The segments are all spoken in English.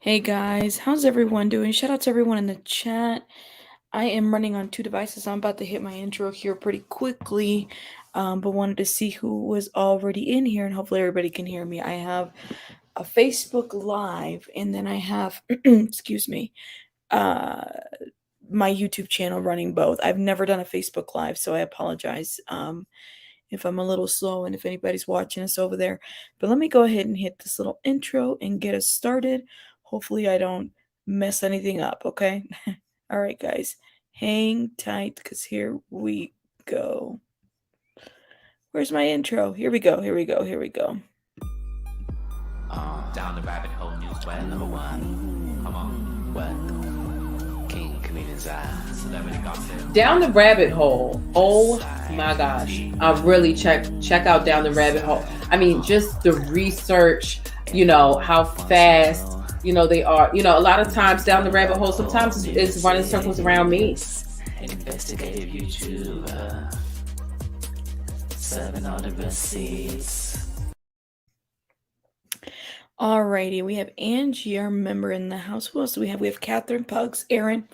Hey guys, how's everyone doing? Shout out to everyone in the chat. I am running on two devices. I'm about to hit my intro here pretty quickly, but wanted to see who was already in here and hopefully everybody can hear me. I have a Facebook Live and then I have, excuse me, uh, my YouTube channel running both. I've never done a Facebook Live, so I apologize. If I'm a little slow and if anybody's watching us over there. But let me go ahead and hit this little intro and get us started. Hopefully, I don't mess anything up, okay? All right, guys, hang tight because here we go. Where's my intro? Here we go, here we go, here we go. Down the rabbit hole news web number one. Come on. What? King Comedian's celebrity gossip. Down the rabbit hole. Oh my gosh. I really check out Down the Rabbit Hole. I mean, just the research, how fast, they are. A lot of times Down the Rabbit Hole, sometimes it's running circles around me. Investigative YouTuber. Serving all the receipts. Alrighty, we have Angie, our member in the house. Who else do we have? We have Catherine, Pugs, Aaron.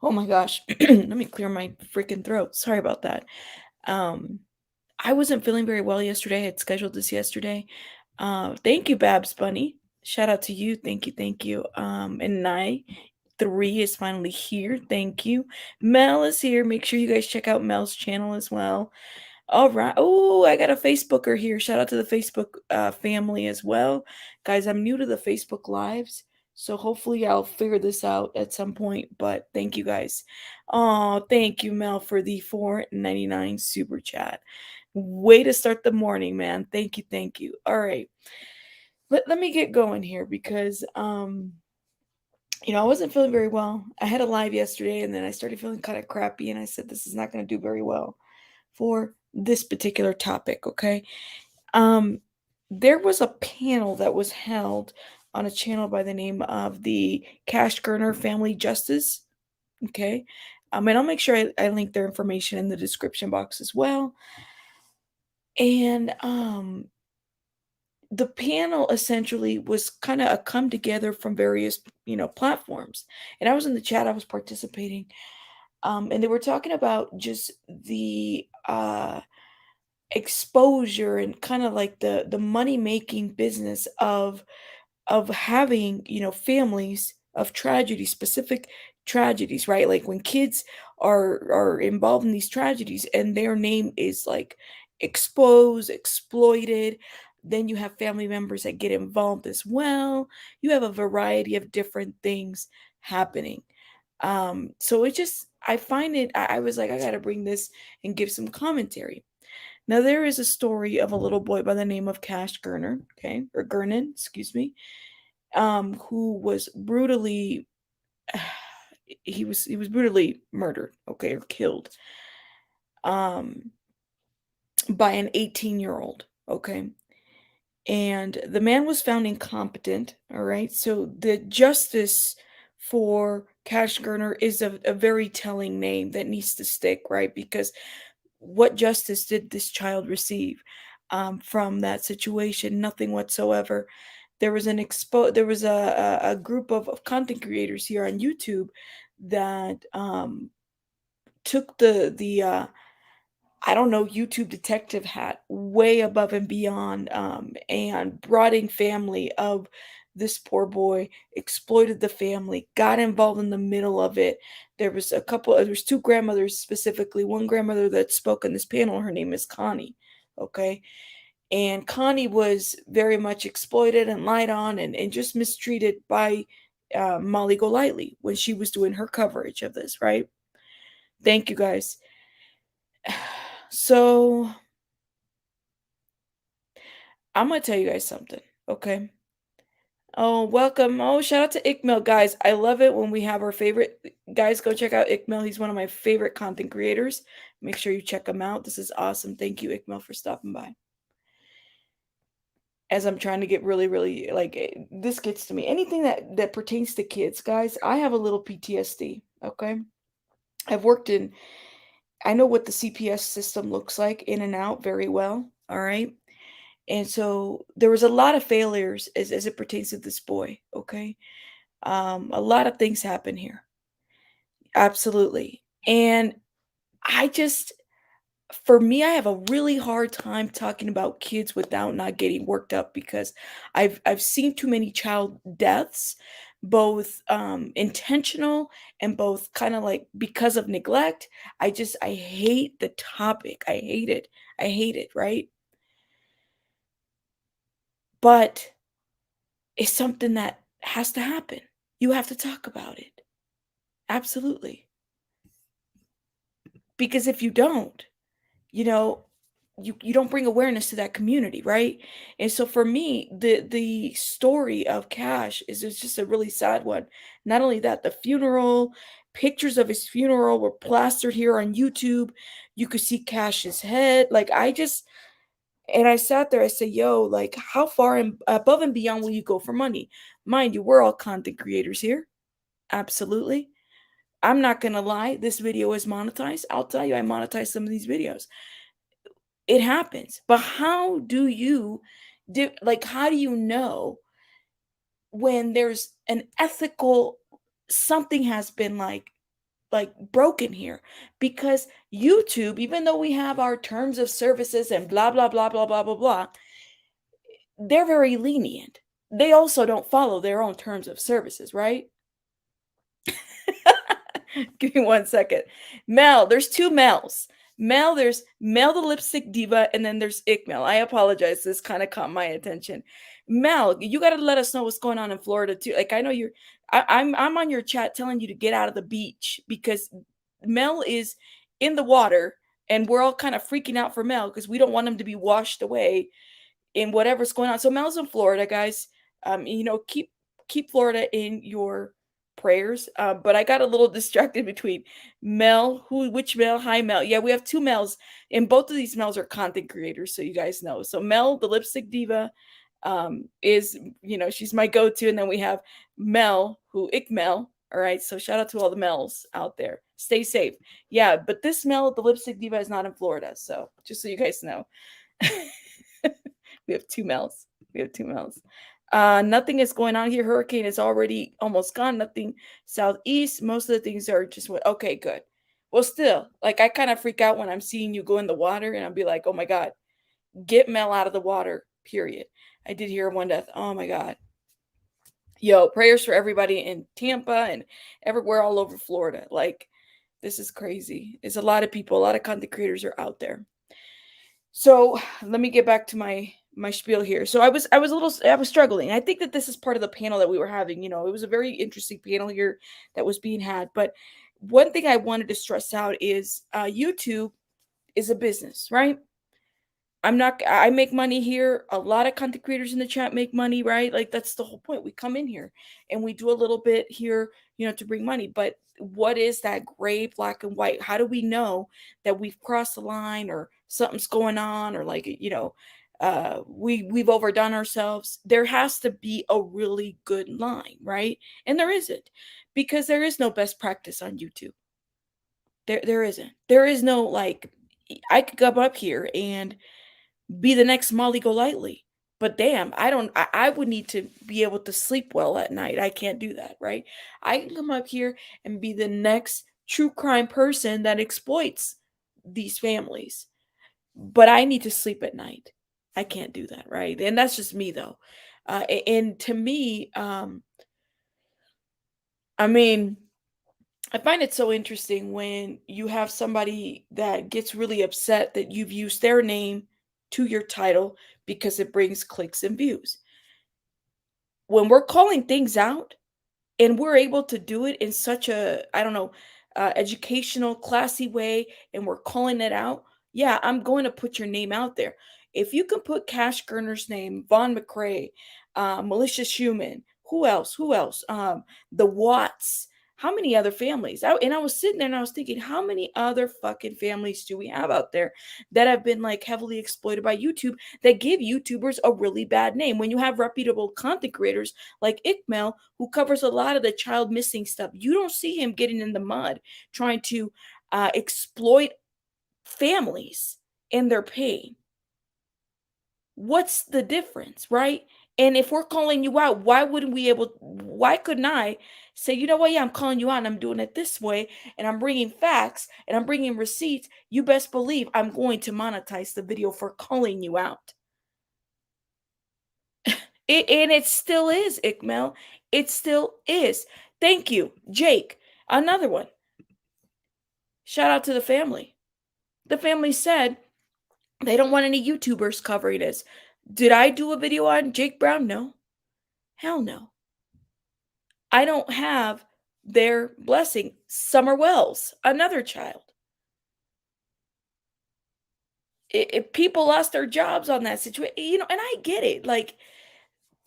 Oh my gosh. Let me clear my freaking throat. Sorry about that. I wasn't feeling very well yesterday. I had scheduled this yesterday. Thank you, Babs Bunny. Shout out to you. Thank you, thank you. And Nye 3 is finally here. Thank you. Mel is here. Make sure you guys check out Mel's channel as well. All right. Oh, I got a Facebooker here. Shout out to the Facebook family as well. Guys, I'm new to the Facebook Lives, so hopefully I'll figure this out at some point, but thank you guys. Oh, thank you, Mel, for the $4.99 super chat. Way to start the morning, man. Thank you, thank you. All right. Let me get going here because I wasn't feeling very well. I had a live yesterday and then I started feeling kind of crappy and I said this is not going to do very well for this particular topic, okay? There was a panel that was held on a channel by the name of the Cash Gernon Family Justice, okay? And I'll make sure I link their information in the description box as well. And the panel essentially was kind of a come together from various, platforms. And I was in the chat, I was participating. And they were talking about just the exposure and kind of like the money making business of having families of tragedy, specific tragedies, right? Like when kids are involved in these tragedies and their name is like exposed, exploited, then you have family members that get involved as well. You have a variety of different things happening. So it just, I find it, I was like, I got to bring this and give some commentary. Now, there is a story of a little boy by the name of Cash Gernon, okay, or Gernon, excuse me, who was brutally, he was brutally murdered, okay, or killed, um, by an 18-year-old, okay, and the man was found incompetent, all right, so the justice for Cash Gernon is a very telling name that needs to stick, right, because what justice did this child receive from that situation? Nothing whatsoever. There was a group of content creators here on YouTube that took the I don't know, YouTube detective hat way above and beyond, and brought in family of this poor boy, exploited the family, got involved in the middle of it. There was two grandmothers specifically. One grandmother that spoke on this panel, her name is Connie. Okay. And Connie was very much exploited and lied on and just mistreated by Molly Golightly when she was doing her coverage of this, right? Thank you guys. So I'm gonna tell you guys something, okay? Oh, welcome. Oh, shout out to Ikmel, guys. I love it when we have our favorite guys. Go check out Ikmel. He's one of my favorite content creators. Make sure you check him out. This is awesome. Thank you, Ikmel, for stopping by. As I'm trying to get really, really this gets to me. Anything that pertains to kids, guys. I have a little PTSD. Okay, I've worked in. I know what the CPS system looks like in and out very well. All right. And so there was a lot of failures as it pertains to this boy, okay? A lot of things happen here. Absolutely. And I just for me, I have a really hard time talking about kids without not getting worked up because I've seen too many child deaths, both intentional and both kind of like because of neglect. I hate the topic. I hate it. I hate it, right? But it's something that has to happen. You have to talk about it. Absolutely. Because if you don't, you know, you don't bring awareness to that community, right? And so for me, the story of Cash is just a really sad one. Not only that, the funeral, pictures of his funeral were plastered here on YouTube. You could see Cash's head. Like I just and I sat there, I said, yo, like how far and above and beyond will you go for money? Mind you, we're all content creators here. Absolutely. I'm not gonna lie, this video is monetized. I'll tell you, I monetize some of these videos. It happens. But how do you do like how do you know when there's an ethical something has been like broken here? Because YouTube, even though we have our terms of services and blah blah blah blah blah blah blah, they're very lenient. They also don't follow their own terms of services, right? Give me 1 second. Mel, there's two Mels. Mel, there's Mel the lipstick diva, and then there's Mel. I apologize. This kind of caught my attention. Mel, you got to let us know what's going on in Florida too. Like I know you're, I'm on your chat telling you to get out of the beach because Mel is in the water, and we're all kind of freaking out for Mel because we don't want him to be washed away in whatever's going on. So Mel's in Florida, guys. Keep Florida in your prayers. But I got a little distracted between Mel, which Mel? Hi Mel. Yeah, we have two Mels, and both of these Mels are content creators, so you guys know. So Mel, the lipstick diva, is she's my go-to, and then we have Mel, who Mel. All right, so shout out to all the Mels out there. Stay safe. Yeah, but this Mel, the lipstick diva, is not in Florida, so just so you guys know. We have two Mels. We have two Mels. Nothing is going on here. Hurricane is already almost gone. Nothing southeast. Most of the things are just okay, good. Well, still, like I kind of freak out when I'm seeing you go in the water, and I'll be like, oh my god, get Mel out of the water. Period. I did hear one death. Oh my god. Yo, prayers for everybody in Tampa and everywhere all over Florida. Like, this is crazy. There's a lot of people, a lot of content creators are out there. So let me get back to my spiel here. So I was struggling. I think that this is part of the panel that we were having. It was a very interesting panel here that was being had. But one thing I wanted to stress out is YouTube is a business, right? I make money here. A lot of content creators in the chat make money, right? Like that's the whole point. We come in here and we do a little bit here, to bring money. But what is that gray, black, and white? How do we know that we've crossed the line or something's going on or like, we've overdone ourselves? There has to be a really good line, right? And there isn't, because there is no best practice on YouTube. There isn't. There is no like I could come up here and be the next Molly Golightly. But damn, I would need to be able to sleep well at night. I can't do that, right? I can come up here and be the next true crime person that exploits these families. But I need to sleep at night. I can't do that, right? And that's just me though. And to me, I mean, I find it so interesting when you have somebody that gets really upset that you've used their name to your title because it brings clicks and views. When we're calling things out and we're able to do it in such a, I don't know, educational, classy way, and we're calling it out, yeah, I'm going to put your name out there. If you can put Cash Gerner's name, Vaughn McCrae, Malicious Human, who else? Who else? The Watts. How many other families? And I was sitting there and I was thinking, how many other fucking families do we have out there that have been like heavily exploited by YouTube that give YouTubers a really bad name? When you have reputable content creators like Ikmel, who covers a lot of the child missing stuff, you don't see him getting in the mud trying to exploit families and their pain. What's the difference, right? And if we're calling you out, why couldn't I say, you know what, yeah, I'm calling you out and I'm doing it this way and I'm bringing facts and I'm bringing receipts. You best believe I'm going to monetize the video for calling you out. And it still is, Ikmel. It still is. Thank you, Jake. Another one. Shout out to the family. The family said they don't want any YouTubers covering this. Did I do a video on Jake Brown? No. Hell no. I don't have their blessing. Summer Wells, another child. People lost their jobs on that situation, and I get it. Like,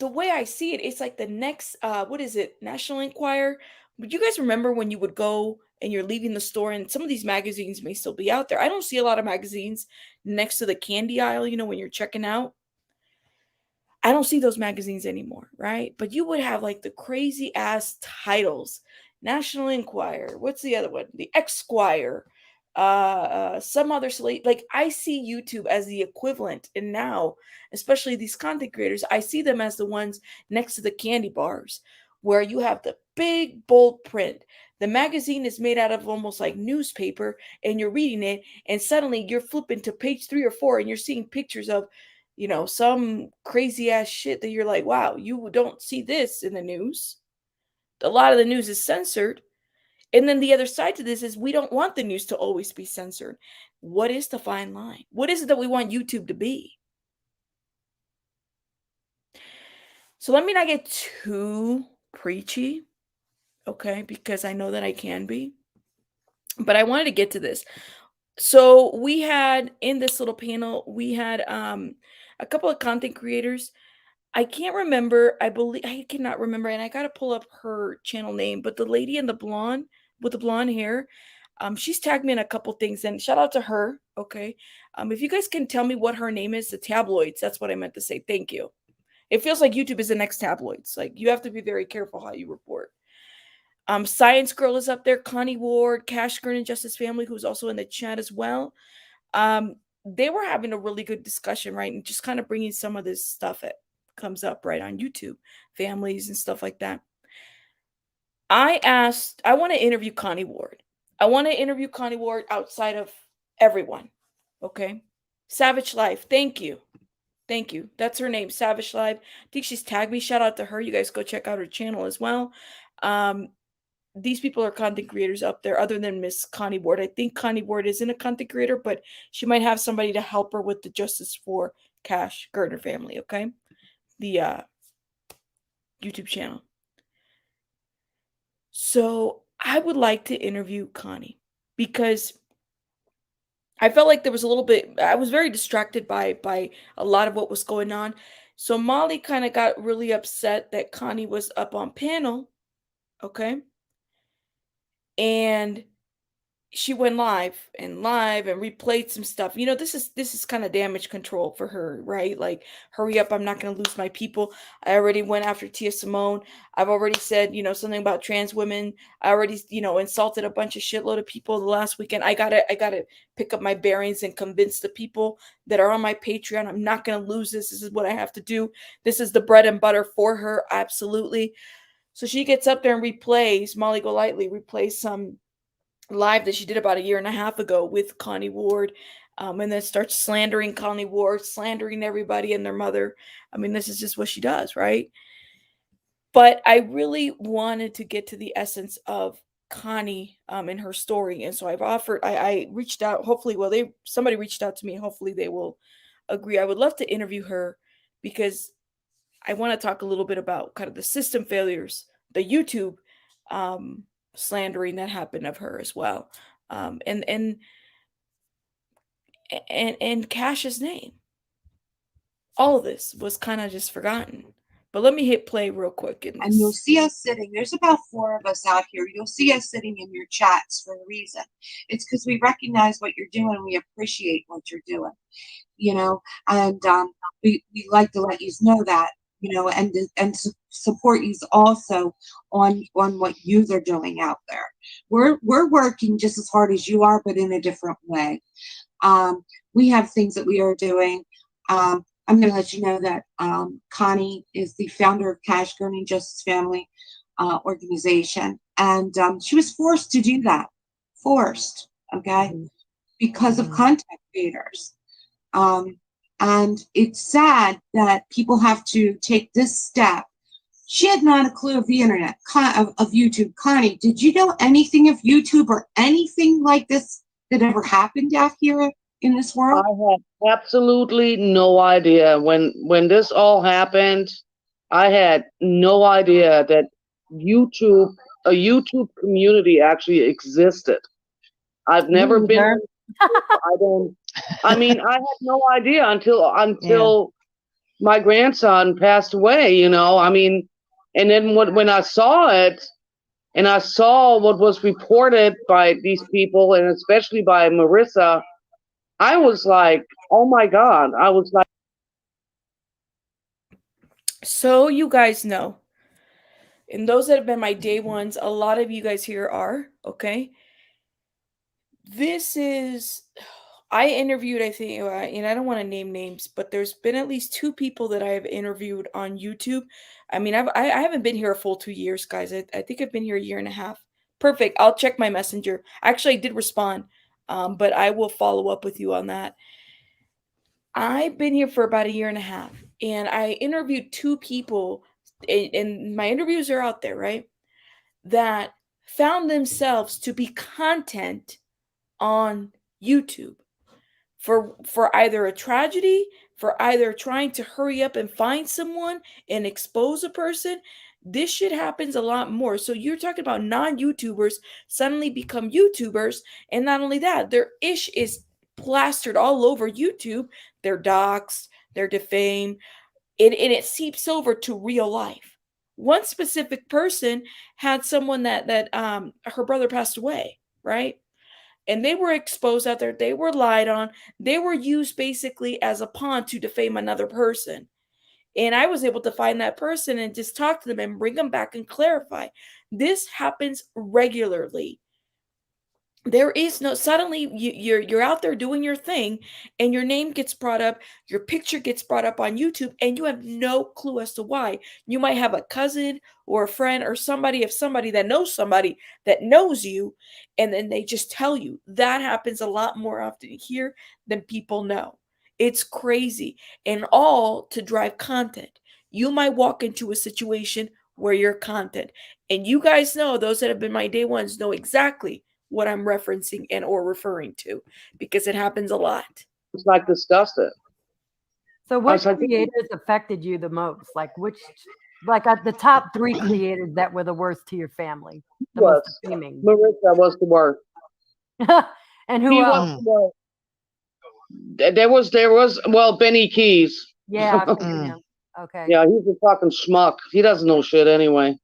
the way I see it, it's like the next, what is it, National Enquirer? Would you guys remember when you would go and you're leaving the store and some of these magazines may still be out there? I don't see a lot of magazines next to the candy aisle, when you're checking out. I don't see those magazines anymore, right? But you would have like the crazy ass titles. National Enquirer. What's the other one? The Esquire. Some other slate. Like, I see YouTube as the equivalent. And now, especially these content creators, I see them as the ones next to the candy bars where you have the big bold print. The magazine is made out of almost like newspaper, and you're reading it, and suddenly you're flipping to page 3 or 4 and you're seeing pictures of some crazy ass shit that you're like, wow, you don't see this in the news. A lot of the news is censored. And then the other side to this is we don't want the news to always be censored. What is the fine line? What is it that we want YouTube to be? So let me not get too preachy, okay? Because I know that I can be. But I wanted to get to this. So we had in this little panel, we had a couple of content creators. I can't remember. I cannot remember, and I gotta pull up her channel name. But the lady in the blonde with the blonde hair, she's tagged me in a couple things, and shout out to her. Okay, if you guys can tell me what her name is, the tabloids. That's what I meant to say. Thank you. It feels like YouTube is the next tabloids. Like, you have to be very careful how you report. Science Girl is up there. Connie Ward, Cash Gernon, Justice Family, who's also in the chat as well. They were having a really good discussion, right? And just kind of bringing some of this stuff that comes up right on YouTube, families and stuff like that. I want to interview Connie Ward. I want to interview Connie Ward outside of everyone. Okay. Savage Life. Thank you. Thank you. That's her name, Savage Life. I think she's tagged me. Shout out to her. You guys go check out her channel as well. These people are content creators up there other than Miss Connie Ward. I think Connie Ward isn't a content creator, but she might have somebody to help her with the Justice for Cash Gernon family, okay? The YouTube channel. So I would like to interview Connie because I felt like there was a little bit, I was very distracted by a lot of what was going on. So Molly kind of got really upset that Connie was up on panel, okay? And she went live and replayed some stuff. This is kind of damage control for her, right? Like, hurry up, I'm not going to lose my people. I already went after Tia Simone. I've already said, something about trans women. I already, insulted a bunch of shitload of people the last weekend. I got to pick up my bearings and convince the people that are on my Patreon I'm not going to lose this. This is what I have to do. This is the bread and butter for her. Absolutely. So she gets up there and replays, Molly Golightly replays some live that she did about a year and a half ago with Connie Ward, and then starts slandering Connie Ward, slandering everybody and their mother. I mean, this is just what she does, right? But I really wanted to get to the essence of Connie and her story, and so I reached out. Hopefully, somebody reached out to me. Hopefully, they will agree. I would love to interview her because I want to talk a little bit about kind of the system failures, the YouTube slandering that happened of her as well, and Cash's name. All of this was kind of just forgotten. But let me hit play real quick. And you'll see us sitting. There's about 4 of us out here. You'll see us sitting in your chats for a reason. It's because we recognize what you're doing. We appreciate what you're doing. And we like to let you know that. And support you also on what you are doing out there. We're working just as hard as you are, but in a different way. We have things that we are doing. I'm going to let you know that Connie is the founder of Cash Gernon Justice Family organization, and she was forced to do that, forced, okay, Mhm. because of Mhm. content creators. And it's sad that people have to take this step. She had not a clue of the internet, of YouTube. Connie, did you know anything of YouTube or anything like this that ever happened out here in this I world? had absolutely no idea when this all happened. I had no idea that YouTube, a YouTube community actually existed. I've Me never been either. on. I don't. I mean, I had no idea until Yeah. my grandson passed away. I mean, and then when I saw it, and I saw what was reported by these people, and especially by Marissa, I was like, oh my God. I was like, So you guys know, and those that have been my day ones, a lot of you guys here are, okay? This is I interviewed, I think, and I don't want to name names, but there's been at least two people that I have interviewed on YouTube. I mean, I haven't been here a full 2 years, guys. I think I've been here a year and a half. Perfect. I'll check my messenger. Actually, I did respond, but I will follow up with you on that. I've been here for about a year and a half, and I interviewed two people, and my interviews are out there, right? That found themselves to be content on YouTube for either a tragedy, for either trying to hurry up and find someone and expose a person. This shit happens a lot more. So you're talking about non-YouTubers suddenly become YouTubers, and not only that, their ish is plastered all over YouTube. They're doxxed, they're defamed, and it seeps over to real life. One specific person had someone that her brother passed away, right? And they were exposed out there, they were lied on, they were used basically as a pawn to defame another person. And I was able to find that person and just talk to them and bring them back and clarify. This happens regularly. There is no suddenly you're out there doing your thing, and your name gets brought up, your picture gets brought up on YouTube, and you have no clue as to why. You might have a cousin or a friend or somebody that knows you, and then they just tell you. That happens a lot more often here than people know. It's crazy, and all to drive content. You might walk into a situation where you're content, and you guys know, those that have been my day ones know exactly what I'm referencing and or referring to, because it happens a lot. it's like disgusted. So I what was like, creators affected you the most? Like at the top three creators that were the worst to your family, the most was defaming. Marissa was the worst. And who He else? was the worst. There was well, Benny Keys. Yeah, I figured him. Okay. Yeah, he's a fucking schmuck. He doesn't know shit anyway.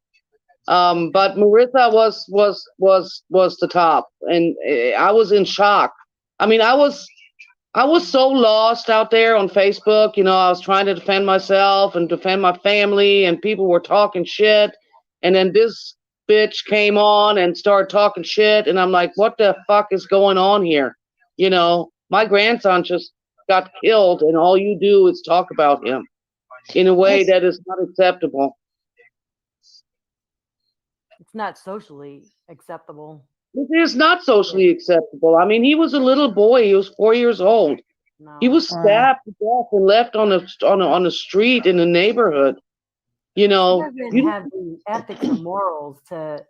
But Marissa was the top, and I was in shock. I mean, I was so lost out there on Facebook. I was trying to defend myself and defend my family, and people were talking shit. And then this bitch came on and started talking shit, and I'm like, what the fuck is going on here? My grandson just got killed, and all you do is talk about him in a way that is not acceptable. It's not socially acceptable. It is not socially acceptable. I mean, he was a little boy. He was 4 years old. He No. was stabbed to death and left on the street in the neighborhood. She doesn't You have the ethics or morals to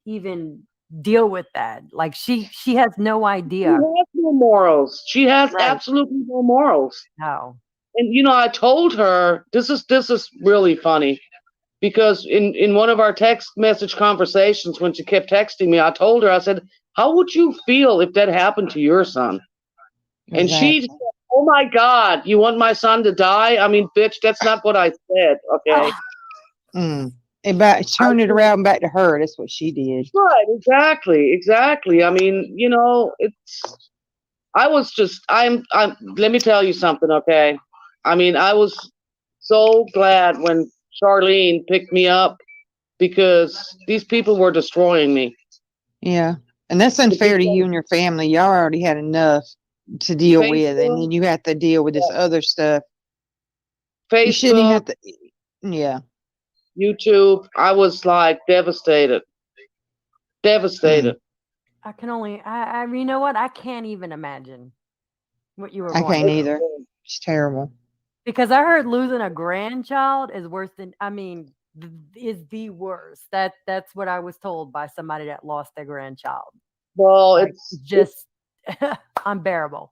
even deal with that. Like she has no She idea. has no morals. She has Right. absolutely no morals. No. And I told her this is really funny because in one of our text message conversations when she kept texting me, I told her, I said, "How would you feel if that happened to your son?" And she said, "Oh my God, you want my son to die? I mean, bitch, that's not what I said." Okay. About turn it around back to her. That's what she did. Right, exactly. I mean, let me tell you something, okay? I mean, I was so glad when Charlene picked me up because these people were destroying me. Yeah. And that's unfair to you and your family. Y'all already had enough. to deal with, and Facebook, then you have to deal with this other stuff. You shouldn't even Facebook, have to. Yeah. YouTube. I was like devastated. Devastated. I can only, you know what? I can't even imagine what you were I going can't through. either. It's terrible. Because I heard losing a grandchild is worse than, is the worst. That's what I was told by somebody that lost their grandchild. Well, Like, it's just unbearable.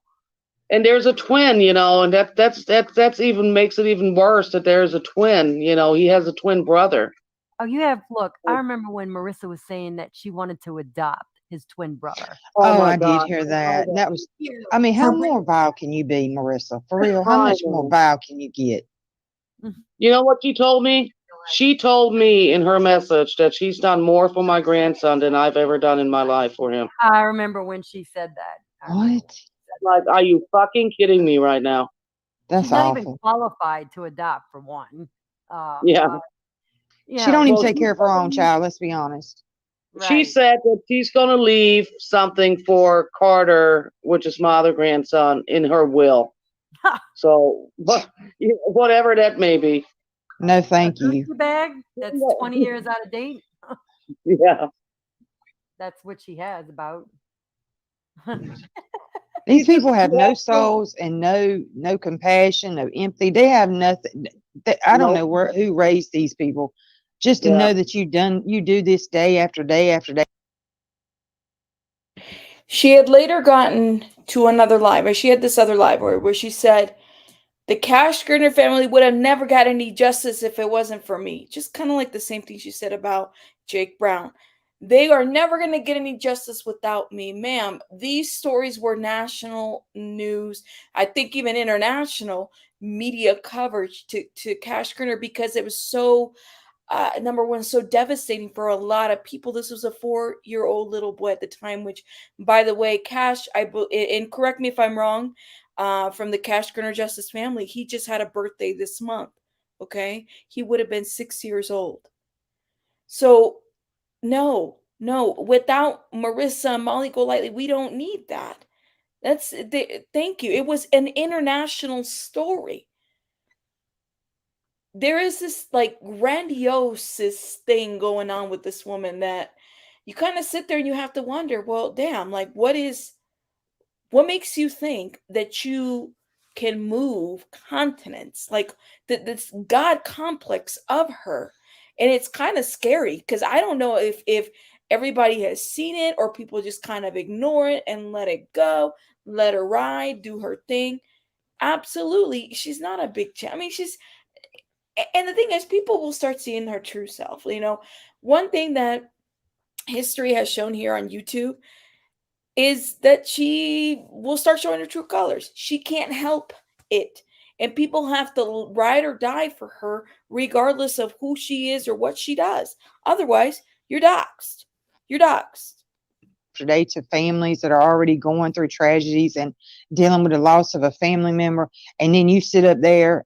and there's a twin, and that's even makes it even worse that there's a twin. He has a twin brother. Oh, look, I remember when Marissa was saying that she wanted to adopt his twin brother. Oh Oh, my I did God. hear I that. saw That was. You. I mean, how Her more vile can you be, Marissa? For real, how I much more know. vile can you get? You know what she told me? She told me in her message that she's done more for my grandson than I've ever done in my life for him. I remember when she said that. I remember when What? she said Like, are you fucking kidding me right now? that. That's She's not even awful. qualified to adopt, for one. Yeah. But, She don't even Well, take care of her own child. Let's be honest. she right. said that she's going to leave something for Carter, which is my other grandson, in her will. So, whatever that may be. No, A thank you. Gucci bag that's 20 years out of date. Yeah. That's what she has about. These people have no Yeah. souls and no compassion, no empathy. They have nothing. I don't know Nope. who raised these people. Just to Yeah. know that you do this day after day after day. She had later gotten to another live, or she had this other live where she said, the Cash Gernon family would have never got any justice if it wasn't for me. Just kind of like the same thing she said about Jake Brown. They are never going to get any justice without me. Ma'am, these stories were national news. I think even international media coverage to Cash Gernon because it was so number one, so devastating for a lot of people. This was a 4-year-old little boy at the time, which, by the way, Cash, and correct me if I'm wrong, from the Cash Gernon Justice family, he just had a birthday this month. Okay, he would have been 6 years old. So, no, without Marissa, Molly Golightly, we don't need that. Thank you. It was an international story. There is this like grandiose thing going on with this woman that you kind of sit there and you have to wonder, well, damn, like what makes you think that you can move continents? Like this God complex of her. And it's kind of scary because I don't know if everybody has seen it or people just kind of ignore it and let it go, let her ride, do her thing. Absolutely, she's not a big I mean, and the thing is, people will start seeing her true self. One thing that history has shown here on YouTube is that she will start showing her true colors. She can't help it. And people have to ride or die for her, regardless of who she is or what she does. Otherwise, you're doxxed. You're doxxed. Today to families that are already going through tragedies and dealing with the loss of a family member, and then you sit up there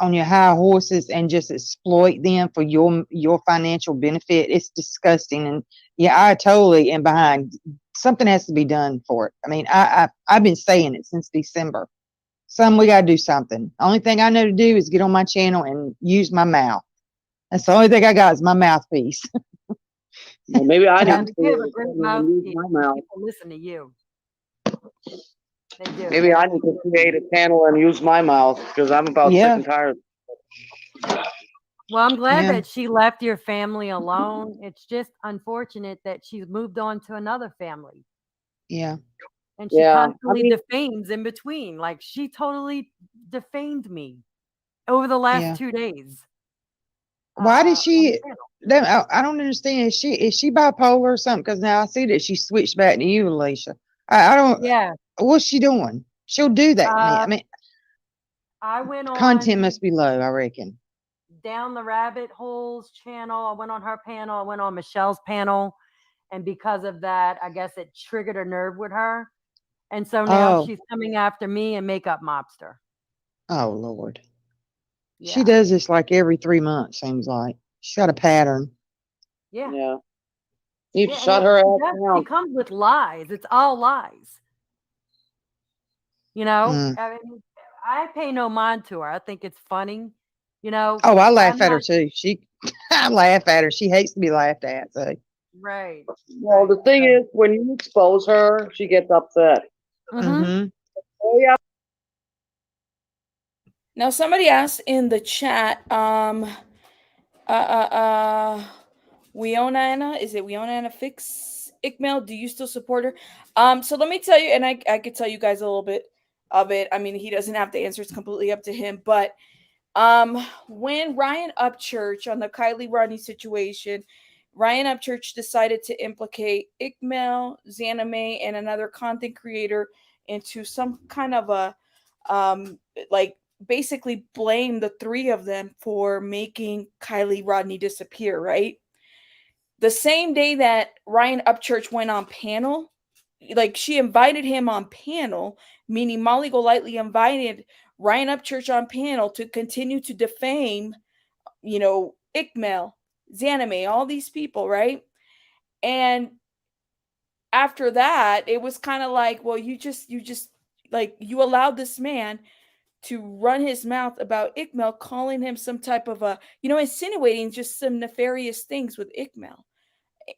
on your high horses and just exploit them for your financial benefit. It's disgusting. And yeah, I totally am behind. Something has to be done for it. I mean, I've been saying it since December. We got to do something. Only thing I know to do is get on my channel and use my mouth. That's the only thing I got is my mouthpiece. Well, maybe I Yeah, need to you have a use great mouthpiece. my mouth. People listen to you. They do. Maybe I need to create a channel and use my mouth because I'm about sick Yeah. and tired. Well, I'm glad Yeah. that she left your family alone. It's just unfortunate that she's moved on to another family. Yeah. And she Yeah. constantly defames in between. Like, she totally defamed me over the last Yeah. 2 days. Why did on she? the channel. I don't understand. Is she bipolar or something? Because now I see that she switched back to you, Alicia. I don't. Yeah. What's she doing? She'll do that to me. I Uh, mean, I went content on must be low, I reckon. Down the Rabbit Holes channel. I went on her panel. I went on Michelle's panel. And because of that, I guess it triggered a nerve with her. And so now Oh, she's coming after me and Makeup Mobster. oh Lord. She Yeah. does this like every 3 months, seems like. She's got a pattern. Yeah. Yeah. You Yeah. shut her ass She down. comes with lies. It's all lies. You know, Mm. I mean, I pay no mind to her. I think it's funny. You know, Oh, I laugh I'm at her not too. I laugh at her. She hates to be laughed at. So, right, Well, right. the thing is, when you expose her, she gets upset. Mm-hmm. mm-hmm. Oh yeah. Now, somebody asked in the chat, uh, uh, uh, Wiona Anna, is it Wiona Anna Fix Ikmail? Do you still support her? So let me tell you, and I could tell you guys a little bit of it. I mean, he doesn't have to answer; it's completely up to him. But when Ryan Upchurch on the Kylie Rodney situation, Ryan Upchurch decided to implicate Ikmail, Zaname, and another content creator into some kind of a like basically blame the three of them for making Kylie Rodney disappear, right? The same day that Ryan Upchurch went on panel, like she invited him on panel, meaning Molly Golightly invited Ryan Upchurch on panel to continue to defame, Ikmail, Zanime, all these people, right? And after that, it was kind of like, well, you just like you allowed this man to run his mouth about Ikmail, calling him some type of insinuating just some nefarious things with Ikmail.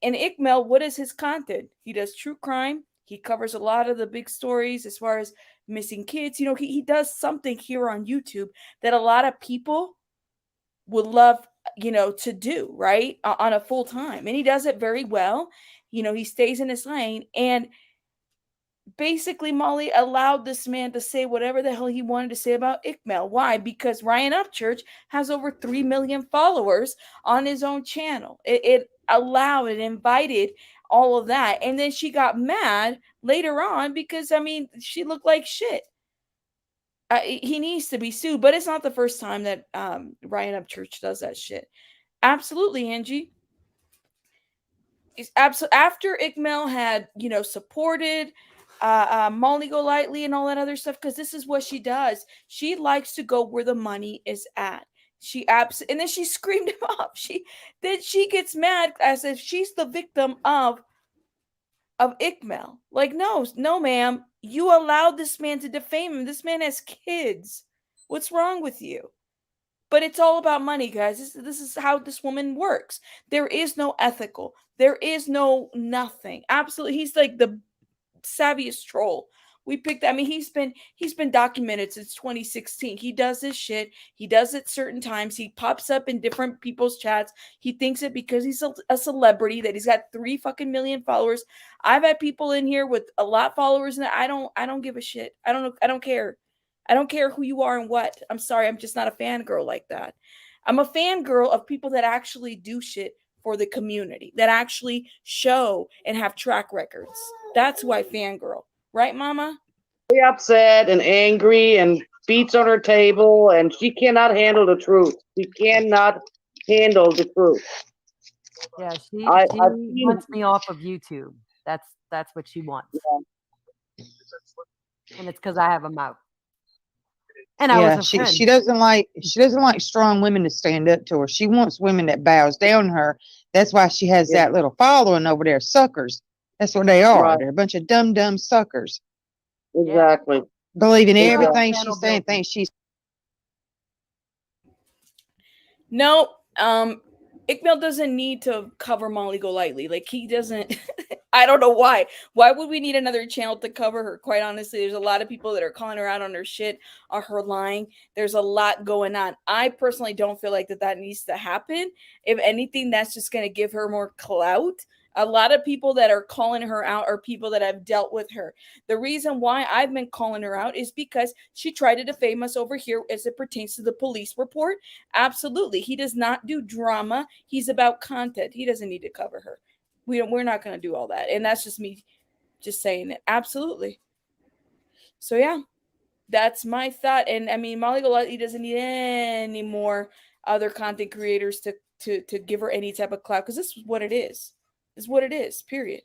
And Ikmail, what is his content? He does true crime. He covers a lot of the big stories as far as missing kids. He does something here on YouTube that a lot of people would love, to do, right? On a full time. And he does it very well. He stays in his lane. And basically Molly allowed this man to say whatever the hell he wanted to say about Ikmail. Why? Because Ryan Upchurch has over 3 million followers on his own channel. It allowed and invited all of that. And then she got mad later on because, I mean, she looked like shit. He needs to be sued, but it's not the first time that Ryan Upchurch does that shit. Absolutely, Angie. After Ikmail had supported Molly Golightly and all that other stuff, because this is what she does. She likes to go where the money is at. And then she screamed him off. She gets mad as if she's the victim of Ikmail. Like, no, ma'am, you allowed this man to defame him. This man has kids. What's wrong with you? But it's all about money, guys. This is how this woman works. There is no ethical. There is no nothing. Absolutely, he's like the savviest troll. We picked. I mean, he's been documented since 2016. He does this shit. He does it certain times. He pops up in different people's chats. He thinks it because he's a celebrity that he's got 3 fucking million followers. I've had people in here with a lot of followers, and I don't give a shit. I don't know. I don't care. I don't care who you are and what. I'm sorry. I'm just not a fangirl like that. I'm a fangirl of people that actually do shit for the community, that actually show and have track records. That's who I fangirl. Right, Mama? Very upset and angry and beats on her table, and she cannot handle the truth. She cannot handle the truth. Yeah, she I've seen wants me off of YouTube. That's what she wants, and it's because I have a mouth. And I was Yeah, a she friend. she doesn't like strong women to stand up to her. She wants women that bows down to her. That's why she has Yeah. that little following over there, suckers. That's what they are. Right. They're a bunch of dumb suckers. Exactly. Believing Zero everything channel she's saying, building. thinks she's No, Iqbal doesn't need to cover Molly Golightly. Like, he doesn't. I don't know why. Why would we need another channel to cover her? Quite honestly, there's a lot of people that are calling her out on her shit, on her lying. There's a lot going on. I personally don't feel like that needs to happen. If anything, that's just going to give her more clout. A lot of people that are calling her out are people that have dealt with her. The reason why I've been calling her out is because she tried to defame us over here as it pertains to the police report. Absolutely. He does not do drama. He's about content. He doesn't need to cover her. We're not going to do all that. And that's just me just saying it. Absolutely. So yeah, that's my thought. And I mean, Molly Golightly doesn't need any more other content creators to give her any type of clout, because this is what it is. This is what it is. Period.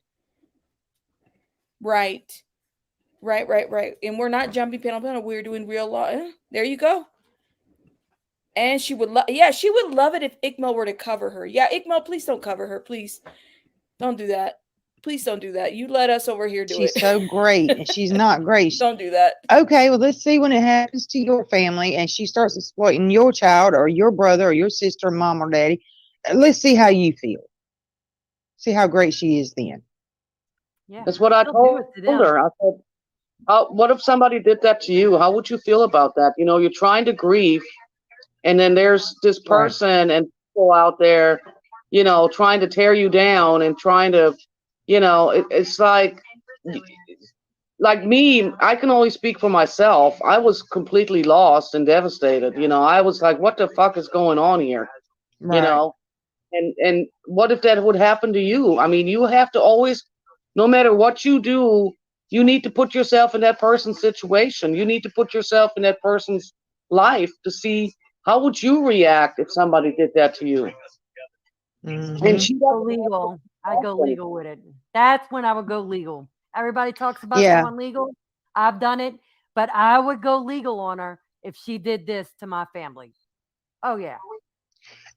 Right. Right. And we're not jumping panel. We're doing real law. There you go. And she would she would love it if Ikmal were to cover her. Yeah, Ikmal, please don't cover her, please. Don't do that. Please don't do that. You let us over here do She's it. so great, and she's not great. Don't do that. Okay, well, let's see when it happens to your family and she starts exploiting your child or your brother or your sister, mom or daddy. Let's see how you feel. See how great she is then. Yeah. That's what I She'll do told it to them. her. I said, what if somebody did that to you? How would you feel about that? You know, you're trying to grieve, and then there's this Right. person and people out there, you know, trying to tear you down and trying to, you know, it's like me, I can only speak for myself. I was completely lost and devastated. You know, I was like, what the fuck is going on here? You Right. know, and what if that would happen to you? I mean, you have to always, no matter what you do, you need to put yourself in that person's situation. You need to put yourself in that person's life to see how would you react if somebody did that to you. And Mhm. she Go doesn't have legal. I go to. legal with it. That's when I would go legal. Everybody talks about Yeah. going legal. I've done it, but I would go legal on her if she did this to my family. Oh yeah,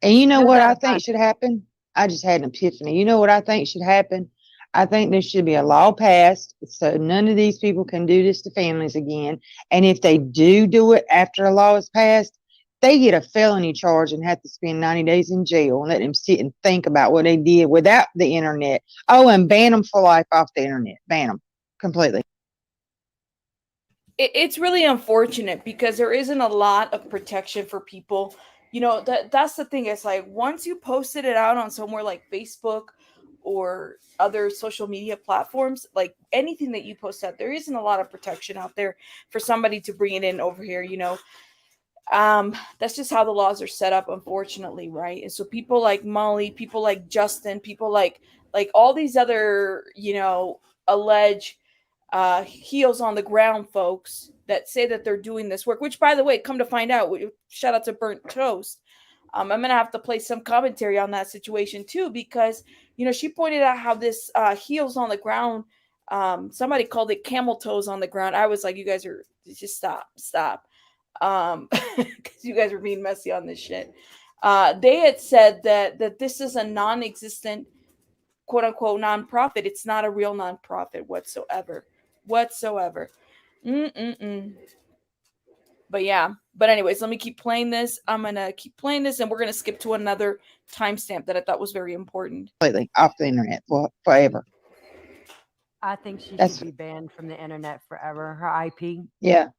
And you know no what doubt I about think should happen? I just had an epiphany. You know what I think should happen? I think there should be a law passed so none of these people can do this to families again. And if they do it after a law is passed, they get a felony charge and have to spend 90 days in jail and let them sit and think about what they did without the internet. Oh, and ban them for life off the internet. Ban them completely. It's really unfortunate because there isn't a lot of protection for people. You know, that's the thing. It's like once you posted it out on somewhere like Facebook or other social media platforms, like anything that you post out, there isn't a lot of protection out there for somebody to bring it in over here, you know. That's just how the laws are set up, unfortunately, right? And so people like Molly, people like Justin, people like all these other, you know, alleged heels on the ground folks that say that they're doing this work, which by the way, come to find out, shout out to Burnt Toast. I'm gonna have to play some commentary on that situation too, because you know she pointed out how this heels on the ground, somebody called it camel toes on the ground. I was like, you guys are just stop, because you guys are being messy on this shit. They had said that this is a non-existent quote unquote nonprofit. It's not a real nonprofit whatsoever. Mm-mm-mm. But yeah. But anyways, let me keep playing this. I'm gonna keep playing this, and we're gonna skip to another timestamp that I thought was very important. Completely off the internet forever. I think she That's should be banned from the internet forever. Her IP. yeah.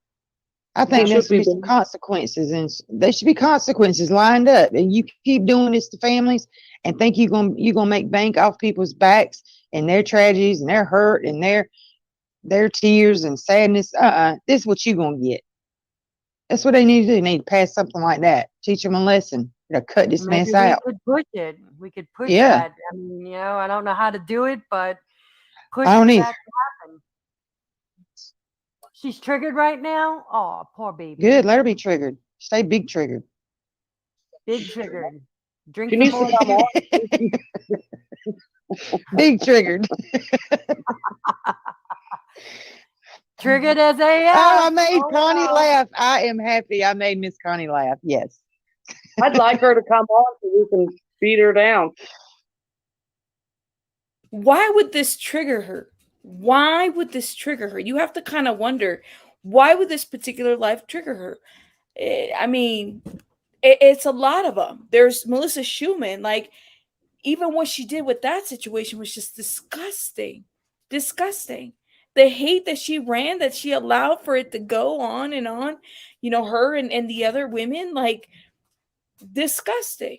I She think there should should be be some banned. consequences, and there should be consequences lined up. And you keep doing this to families, and think you're gonna make bank off people's backs and their tragedies and their hurt and their tears and sadness. This is what you're gonna get. That's what they need to do. They need to pass something like that. Teach them a lesson. To cut this Maybe mess we out. could push it. We could push Yeah, that. I mean, you know, I don't know how to do it, but push I for don't that either. to happen. She's triggered right now. Oh, poor baby. Good. Let her be triggered. Stay big triggered. Big triggered. Drink She some needs to more come on. Big triggered. Triggered as Oh, I AF. made Oh, Connie wow. laugh. I am happy. I made Miss Connie laugh. Yes. I'd like her to come on so we can beat her down. Why would this trigger her? Why would this trigger her? You have to kind of wonder, why would this particular life trigger her? I mean, it's a lot of them. There's Melissa Schumann, like even what she did with that situation was just disgusting. Disgusting. The hate that she ran, that she allowed for it to go on and on, you know, her and the other women, like disgusting.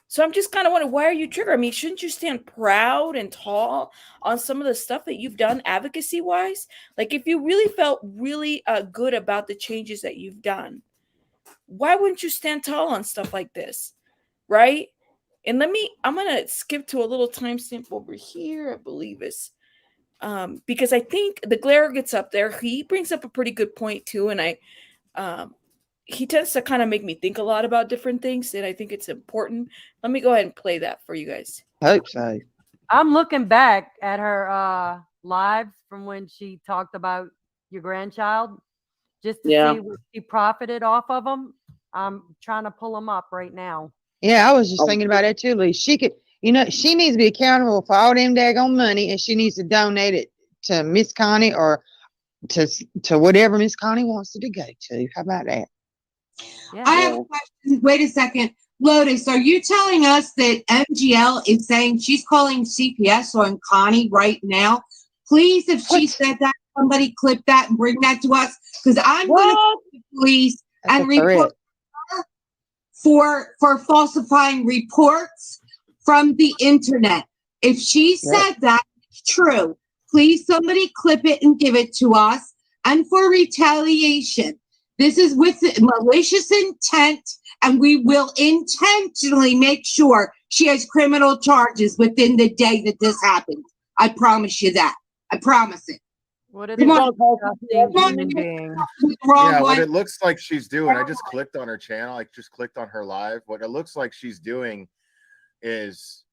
So I'm just kind of wondering, why are you triggered? I mean, shouldn't you stand proud and tall on some of the stuff that you've done advocacy wise? Like, if you really felt really good about the changes that you've done, why wouldn't you stand tall on stuff like this? Right? And I'm going to skip to a little timestamp over here. I believe it's because I think the glare gets up there. He brings up a pretty good point too. And um, he tends to kind of make me think a lot about different things. And I think it's important. Let me go ahead and play that for you guys. Hope so. I'm looking back at her lives from when she talked about your grandchild just to Yeah. see what she profited off of them. I'm trying to pull them up right now. Yeah, I was just Oh, thinking about that too, Lee. You know, she needs to be accountable for all them daggone money, and she needs to donate it to Miss Connie or to whatever Miss Connie wants it to go to. How about that? Yeah. I have a question. Wait a second. Lotus, are you telling us that MGL is saying she's calling CPS on Connie right now? Please, if she What? said that, somebody clip that and bring that to us. Because I'm going to What? call the police That's and a threat. report for falsifying reports from the internet. If she said that, it's true. Please, somebody clip it and give it to us. And for retaliation, this is with malicious intent, and we will intentionally make sure she has criminal charges within the day that this happens. I promise you that. I promise it. What are Come they on. disgusting Come on, human you're beings? the wrong Yeah, what one. it looks like she's doing, I just clicked on her channel. I just clicked on her live. What it looks like she's doing is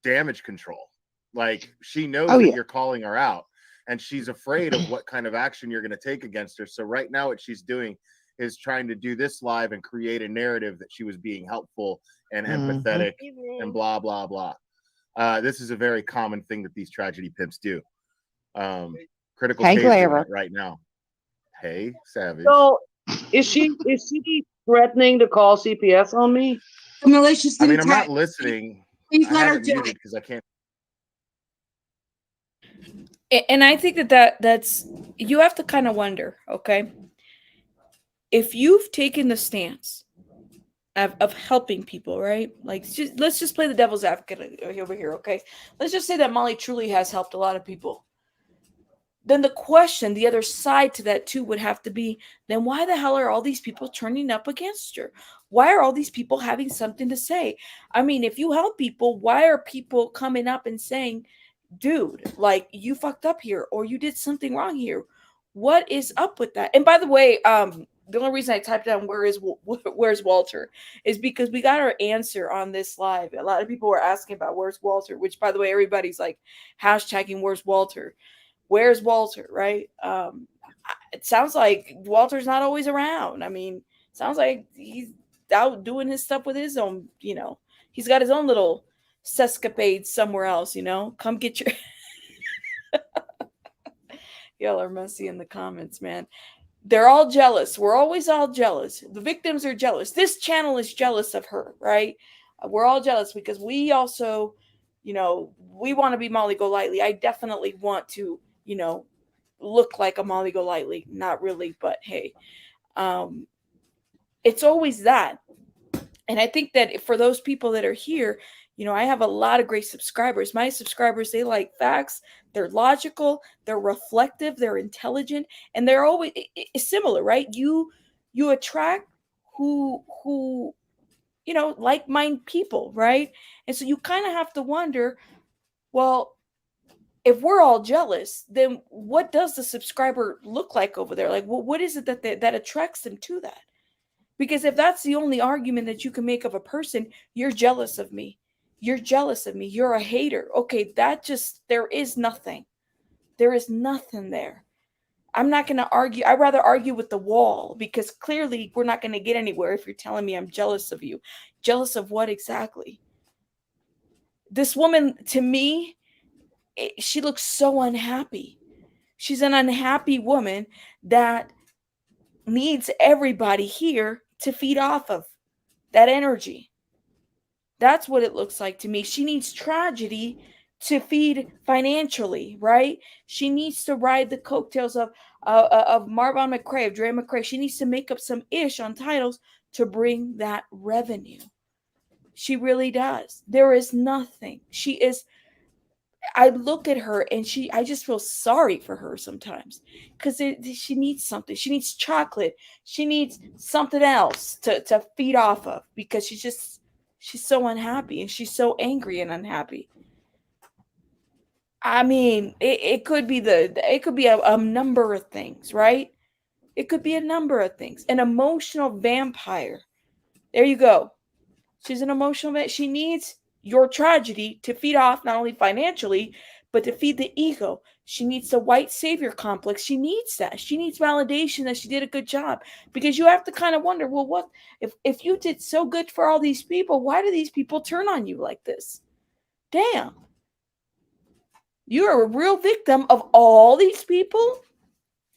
damage control. Like, she knows Oh, that yeah. you're calling her out, and she's afraid of what kind of action you're going to take against her. So right now what she's doing is trying to do this live and create a narrative that she was being helpful and empathetic and blah, blah, blah. This is a very common thing that these tragedy pimps do. Critical Hey, K's doing Clara. it right now. Hey, Savage. So is she threatening to call CPS on me? Malicious I mean, intent. I'm not listening. Please I let have her it do muted it. because I can't. And I think that's you have to kind of wonder, okay? If you've taken the stance of helping people, right? Like, let's just play the devil's advocate over here, okay? Let's just say that Molly truly has helped a lot of people. Then the question, the other side to that too, would have to be, then why the hell are all these people turning up against her? Why are all these people having something to say? I mean, if you help people, why are people coming up and saying, dude, like, you fucked up here, or you did something wrong here? What is up with that? And by the way, the only reason I typed down where's Walter is because we got our answer on this live. A lot of people were asking about where's Walter, which, by the way, everybody's like hashtagging where's Walter. Where's Walter, right? It sounds like Walter's not always around. I mean, sounds like he's out doing his stuff with his own, he's got his own little sescapades somewhere else, Come get your y'all are messy in the comments, man. They're all jealous. We're always all jealous. The victims are jealous. This channel is jealous of her, right? We're all jealous because we also, we want to be Molly Golightly. I definitely want to, look like a Molly Golightly. Not really, but hey, it's always that. And I think that for those people that are here, I have a lot of great subscribers. My subscribers, they like facts. They're logical. They're reflective. They're intelligent, and they're always similar, right? You attract who like-minded people, right? And so you kind of have to wonder, well, if we're all jealous, then what does the subscriber look like over there? Like, what is it that attracts them to that? Because if that's the only argument that you can make of a person, you're jealous of me. You're jealous of me. You're a hater. Okay, there is nothing. There is nothing there. I'm not going to argue. I'd rather argue with the wall, because clearly we're not going to get anywhere if you're telling me I'm jealous of you. Jealous of what exactly? This woman, to me, she looks so unhappy. She's an unhappy woman that needs everybody here to feed off of that energy. That's what it looks like to me. She needs tragedy to feed financially, right? She needs to ride the coattails of Marvin McRae, of Dre McRae. She needs to make up some ish on titles to bring that revenue. She really does. There is nothing. I look at her and I just feel sorry for her sometimes, because she needs something. She needs chocolate. She needs something else to feed off of, because she's so unhappy, and she's so angry and unhappy. I mean, it could be a number of things, right? It could be a number of things. An emotional vampire. There you go. She's an emotional. She needs your tragedy to feed off, not only financially, but to feed the ego. She needs the white savior complex. She needs that. She needs validation that she did a good job. Because you have to kind of wonder, well, what if you did so good for all these people, why do these people turn on you like this? Damn. You're a real victim of all these people,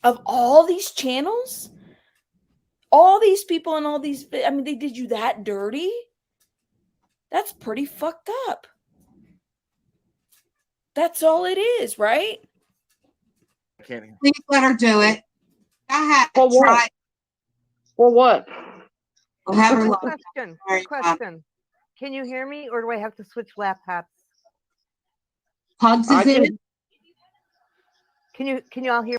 of all these channels, all these people and all these. I mean, they did you that dirty? That's pretty fucked up. That's all it is, right? I can't. Please let her do it. I had For to what? try. For what? We'll have her Quick look. question. Sorry, Question. Can you hear me, or do I have to switch laptops? Hugs I is in can. it. Can you all hear?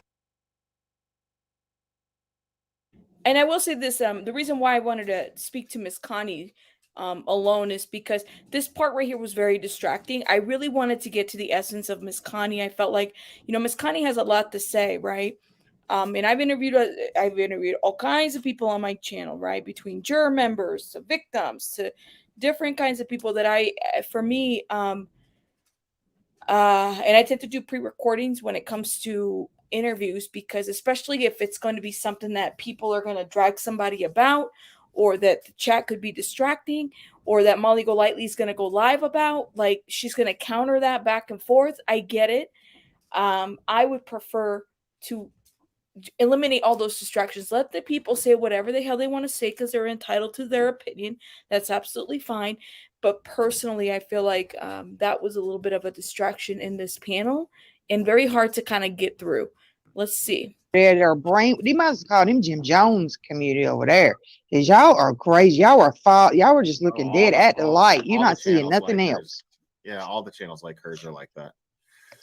And I will say this: the reason why I wanted to speak to Miss Connie alone is because this part right here was very distracting. I really wanted to get to the essence of Miss Connie. I felt like, Miss Connie has a lot to say, right? And I've interviewed all kinds of people on my channel, right? Between juror members to victims to different kinds of people that for me, and I tend to do pre-recordings when it comes to interviews, because especially if it's going to be something that people are going to drag somebody about, or that the chat could be distracting, or that Molly Golightly is going to go live about, like she's going to counter that back and forth. I get it. I would prefer to eliminate all those distractions. Let the people say whatever the hell they want to say because they're entitled to their opinion. That's absolutely fine. But personally, I feel like that was a little bit of a distraction in this panel and very hard to kind of get through. Let's see. Their brain, they might as well call them Jim Jones community over there. Cause y'all are crazy. Y'all were just looking all dead at the light. You're all the not seeing channels nothing like else. hers. Yeah, all the channels like hers are like that.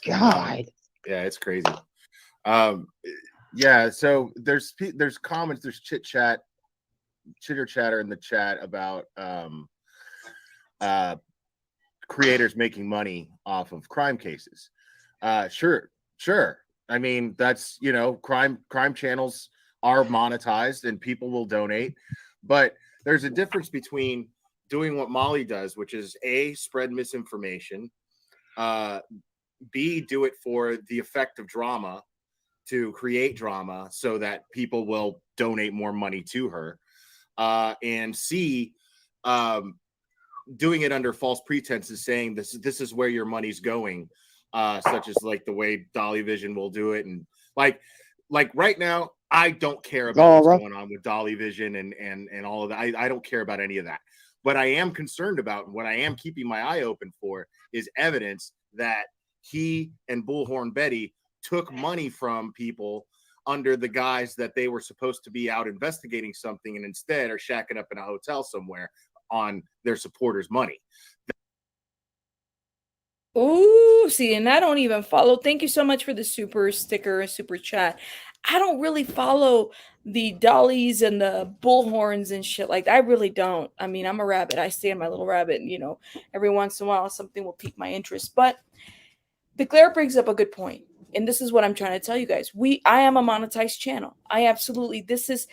God. Yeah, it's crazy. Yeah, so there's comments, there's chitter chatter in the chat about creators making money off of crime cases. Sure. I mean, that's, crime channels are monetized and people will donate, but there's a difference between doing what Molly does, which is A, spread misinformation, B, do it for the effect of drama, to create drama so that people will donate more money to her, and C, doing it under false pretenses, saying this is where your money's going, such as like the way Dolly Vision will do it, and like right now, I don't care about what's going on with Dolly Vision and all of that. I don't care about any of that. What I am concerned about and what I am keeping my eye open for is evidence that he and Bullhorn Betty took money from people under the guise that they were supposed to be out investigating something, and instead are shacking up in a hotel somewhere on their supporters' money. Ooh, see, and I don't even follow. Thank you so much for the super sticker, super chat. I don't really follow the dollies and the bullhorns and shit like that. I really don't. I mean, I'm a rabbit. I stay in my little rabbit, and every once in a while something will pique my interest. But the Claire brings up a good point. And this is what I'm trying to tell you guys. I am a monetized channel. I absolutely, this is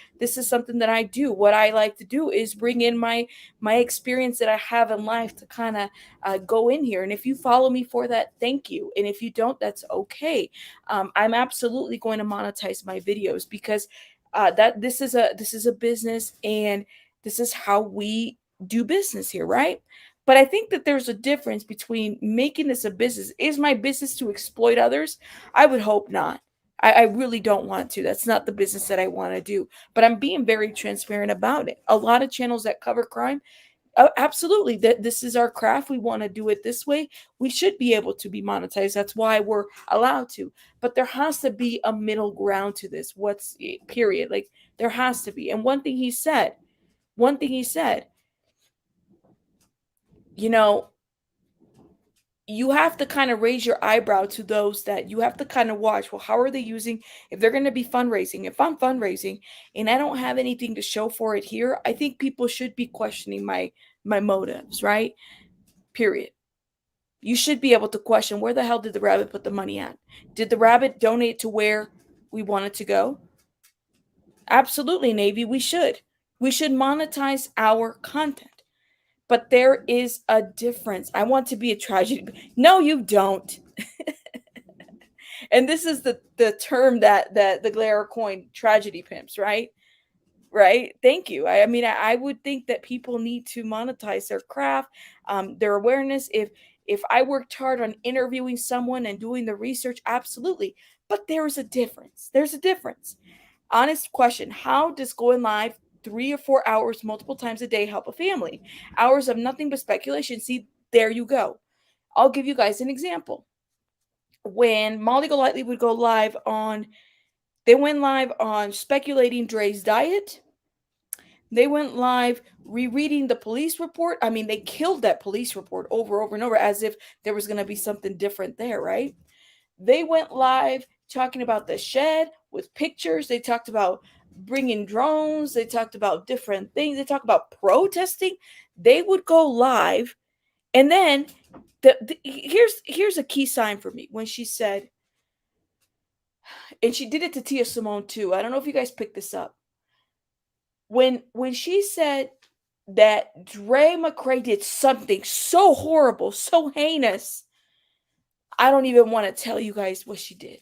something that I do. What I like to do is bring in my experience that I have in life to kind of go in here. And if you follow me for that, thank you. And if you don't, that's okay. I'm absolutely going to monetize my videos because that this is a business, and this is how we do business here, right? But I think that there's a difference between making this a business. Is my business to exploit others? I would hope not. I really don't want to. That's not the business that I want to do. But I'm being very transparent about it. A lot of channels that cover crime, absolutely, this is our craft. We want to do it this way. We should be able to be monetized. That's why we're allowed to. But there has to be a middle ground to this. Period. Like, there has to be. And one thing he said, you have to kind of raise your eyebrow to those that you have to kind of watch. Well, how are they using, if they're going to be fundraising? If I'm fundraising and I don't have anything to show for it here, I think people should be questioning my motives, right? Period. You should be able to question, where the hell did the rabbit put the money at? Did the rabbit donate to where we wanted to go? Absolutely, Navy. We should monetize our content. But there is a difference. I want to be a tragedy. No, you don't. And this is the term that the Glare coined, tragedy pimps, right? Right. Thank you. I would think that people need to monetize their craft, their awareness. If I worked hard on interviewing someone and doing the research, absolutely. But there's a difference. There's a difference. Honest question. How does going live 3 or 4 hours multiple times a day help a family? Hours of nothing but speculation. See, there you go. I'll give you guys an example. When Molly Golightly would go live on, they went live on speculating Dre's diet. They went live rereading the police report. I mean, they killed that police report over and over as if there was going to be something different there, right? They went live talking about the shed with pictures. They talked about bringing drones. They talked about different things. They talked about protesting. They would go live. And then here's a key sign for me when she said, and she did it to Tia Simone too. I don't know if you guys picked this up. When she said that Dre McCray did something so horrible, so heinous, I don't even want to tell you guys what she did.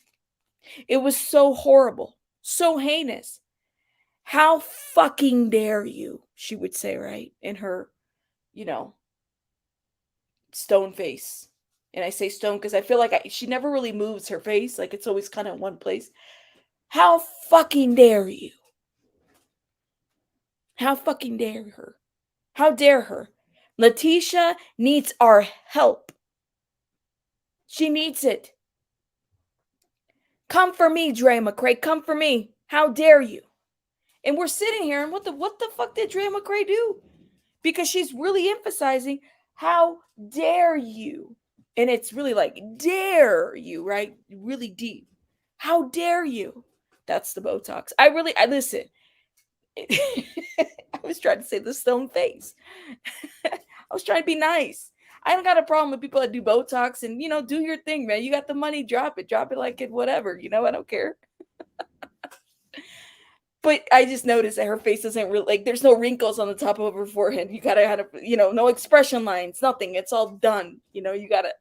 It was so horrible, so heinous. How fucking dare you, she would say, right? In her, stone face. And I say stone because I feel like she never really moves her face. Like it's always kind of in one place. How fucking dare you? How fucking dare her? How dare her? Letitia needs our help. She needs it. Come for me, Dre McCray. Come for me. How dare you? And we're sitting here, and what the fuck did Dre McCray do? Because she's really emphasizing, how dare you? And it's really like, dare you, right? Really deep. How dare you? That's the Botox. I listen. I was trying to say the stone face. I was trying to be nice. I don't got a problem with people that do Botox and, do your thing, man. You got the money, drop it like it, whatever. I don't care. But I just noticed that her face doesn't really, like, there's no wrinkles on the top of her forehead. You gotta have, no expression lines, nothing. It's all done. You gotta.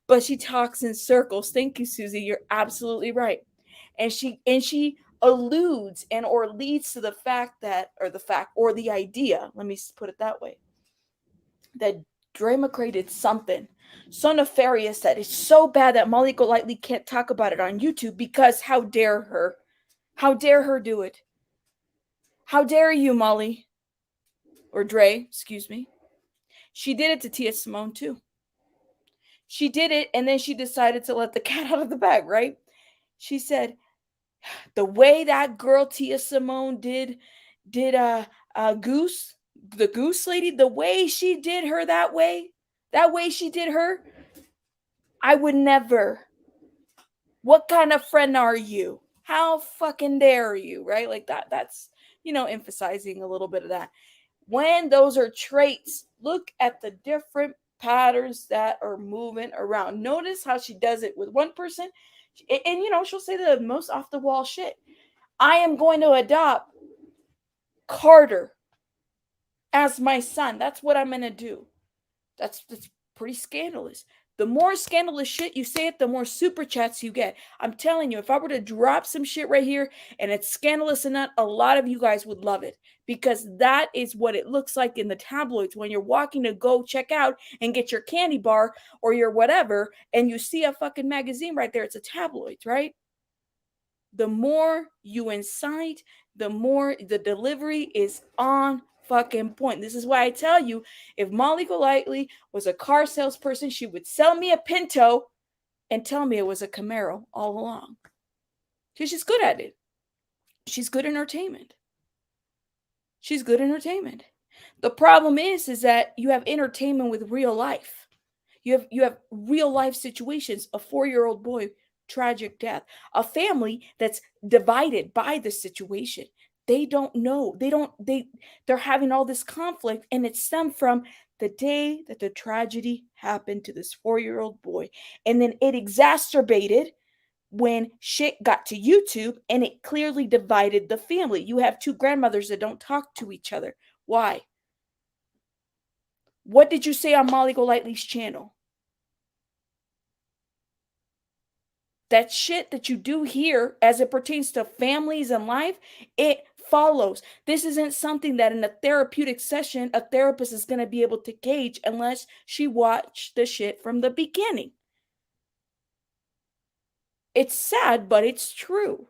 But she talks in circles. Thank you, Susie. You're absolutely right. And she alludes or leads to the fact that, or the idea, let me put it that way, that Dre McCray did something so nefarious that it's so bad that Molly Golightly can't talk about it on YouTube because how dare her? How dare her do it? How dare you, Molly? Or Dre, excuse me. She did it to Tia Simone too. She did it, and then she decided to let the cat out of the bag, right? She said, the way that girl Tia Simone did Goose, the Goose lady, the way she did her that way she did her, I would never. What kind of friend are you? How fucking dare you, right? Like that's, emphasizing a little bit of that. When those are traits, look at the different patterns that are moving around. Notice how she does it with one person. And she'll say the most off the wall shit. I am going to adopt Carter as my son. That's what I'm going to do. That's pretty scandalous. The more scandalous shit you say it, the more super chats you get. I'm telling you, if I were to drop some shit right here and it's scandalous enough, a lot of you guys would love it because that is what it looks like in the tabloids when you're walking to go check out and get your candy bar or your whatever, and you see a fucking magazine right there. It's a tabloid, right? The more you incite, the more the delivery is on fucking point. This is why I tell you, if Molly Golightly was a car salesperson, she would sell me a Pinto and tell me it was a Camaro all along. Because she's good at it. She's good entertainment. She's good entertainment. The problem is that you have entertainment with real life. You have real life situations. A 4-year-old boy, tragic death. A family that's divided by the situation. They don't know. They're having all this conflict, and it stemmed from the day that the tragedy happened to this 4-year-old boy. And then it exacerbated when shit got to YouTube, and it clearly divided the family. You have two grandmothers that don't talk to each other. Why? What did you say on Molly Golightly's channel? That shit that you do here as it pertains to families and life, it follows. This isn't something that in a therapeutic session, a therapist is going to be able to gauge unless she watched the shit from the beginning. It's sad, but it's true.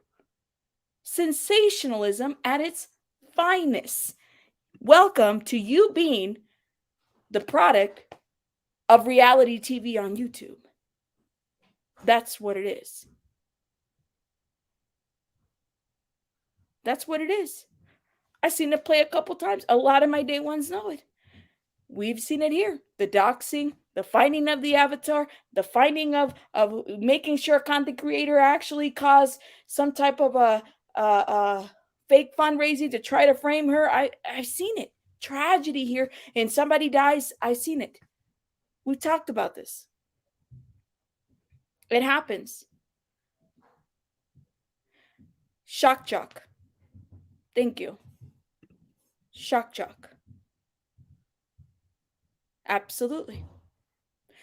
Sensationalism at its finest. Welcome to you being the product of reality TV on YouTube. That's what it is. That's what it is. I've seen it play a couple times. A lot of my day ones know it. We've seen it here. The doxing, the finding of the avatar, the finding of making sure a content creator actually caused some type of a fake fundraising to try to frame her. I've seen it. Tragedy here. And somebody dies. I've seen it. We talked about this. It happens. Shock jock. Thank you. Shock jock. Absolutely.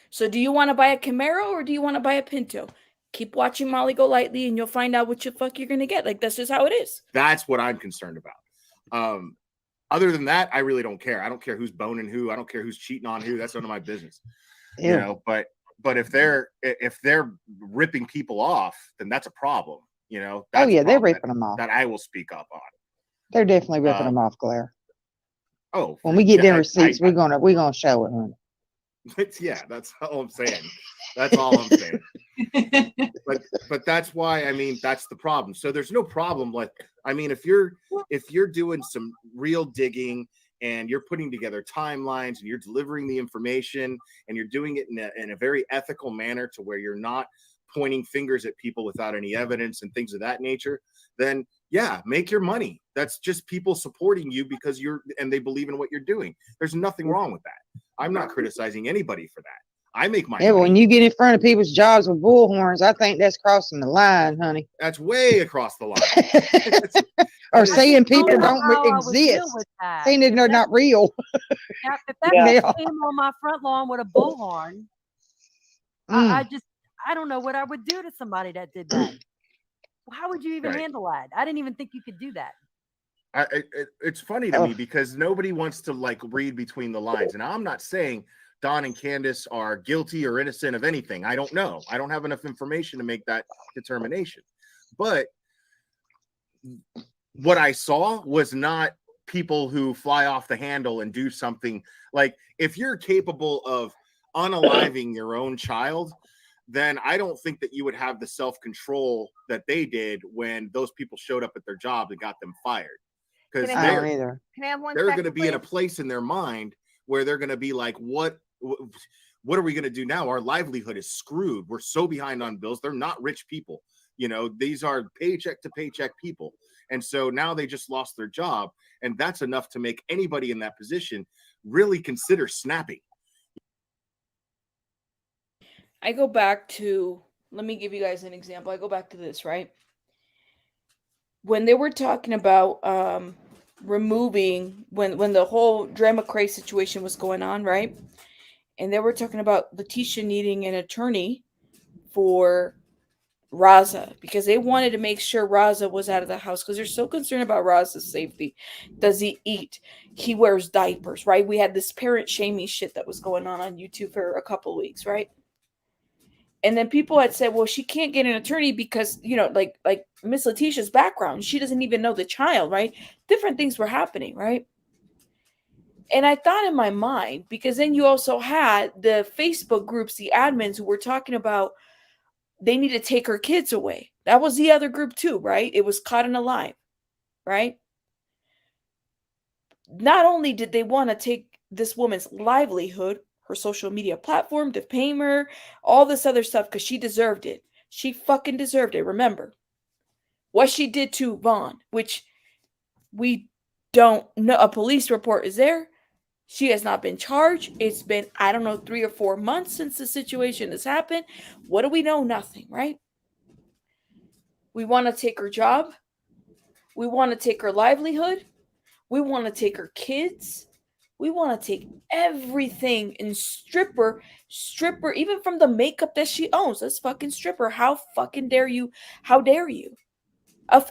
So do you want to buy a Camaro or do you want to buy a Pinto? Keep watching Molly Golightly and you'll find out what the fuck you're going to get. Like, that's just how it is. That's what I'm concerned about. Other than that, I really don't care. I don't care who's boning who. I don't care who's cheating on who. That's none of my business. Ew. You know, but if they're ripping people off, then that's a problem. You know. Oh yeah, they're ripping them off. That I will speak up on. They're definitely ripping them off, Claire. Oh, when we get them receipts, we're gonna show it, honey. Yeah, that's all I'm saying. That's all I'm saying. But that's why, I mean, that's the problem. So there's no problem. Like, I mean, if you're doing some real digging and you're putting together timelines and you're delivering the information and you're doing it in a very ethical manner to where you're not pointing fingers at people without any evidence and things of that nature, then yeah, make your money. That's just people supporting you because they believe in what you're doing. There's nothing wrong with that. I'm not criticizing anybody for that. I make my money. When you get in front of people's jobs with bullhorns, I think that's crossing the line, honey. That's way across the line. Or saying people don't exist, saying that they're not real. If that came on my front lawn with a bullhorn, I don't know what I would do to somebody that did that. How would you even handle that? I didn't even think you could do that. It's funny to me because nobody wants to like read between the lines. And I'm not saying Don and Candace are guilty or innocent of anything. I don't know. I don't have enough information to make that determination. But what I saw was not people who fly off the handle and do something. Like, if you're capable of unaliving your own child, then I don't think that you would have the self-control that they did when those people showed up at their job and got them fired. Because they're going to be in a place in their mind where they're going to be like, what are we going to do now? Our livelihood is screwed. We're so behind on bills. They're not rich people. You know, these are paycheck to paycheck people. And so now they just lost their job. And that's enough to make anybody in that position really consider snapping. I go back to, let me give you guys an example. I go back to this, right? When they were talking about removing, when the whole drama craze situation was going on, right? And they were talking about Letitia needing an attorney for Raza because they wanted to make sure Raza was out of the house because they're so concerned about Raza's safety. Does he eat? He wears diapers, right? We had this parent shaming shit that was going on YouTube for a couple of weeks, right? And then people had said, well, she can't get an attorney because, you know, like Miss Letitia's background, she doesn't even know the child, right? Different things were happening, right? And I thought in my mind, because then you also had the Facebook groups, the admins who were talking about they need to take her kids away. That was the other group too, right? It was Caught and Alive, right? Not only did they want to take this woman's livelihood, her social media platform, defame her, all this other stuff, because she deserved it. She fucking deserved it. Remember what she did to Vaughn, which we don't know. A police report is there. She has not been charged. It's been, I don't know, 3 or 4 months since the situation has happened. What do we know? Nothing, right? We want to take her job. We want to take her livelihood. We want to take her kids. We want to take everything and strip her, even from the makeup that she owns. Let's fucking strip her. How fucking dare you? How dare you?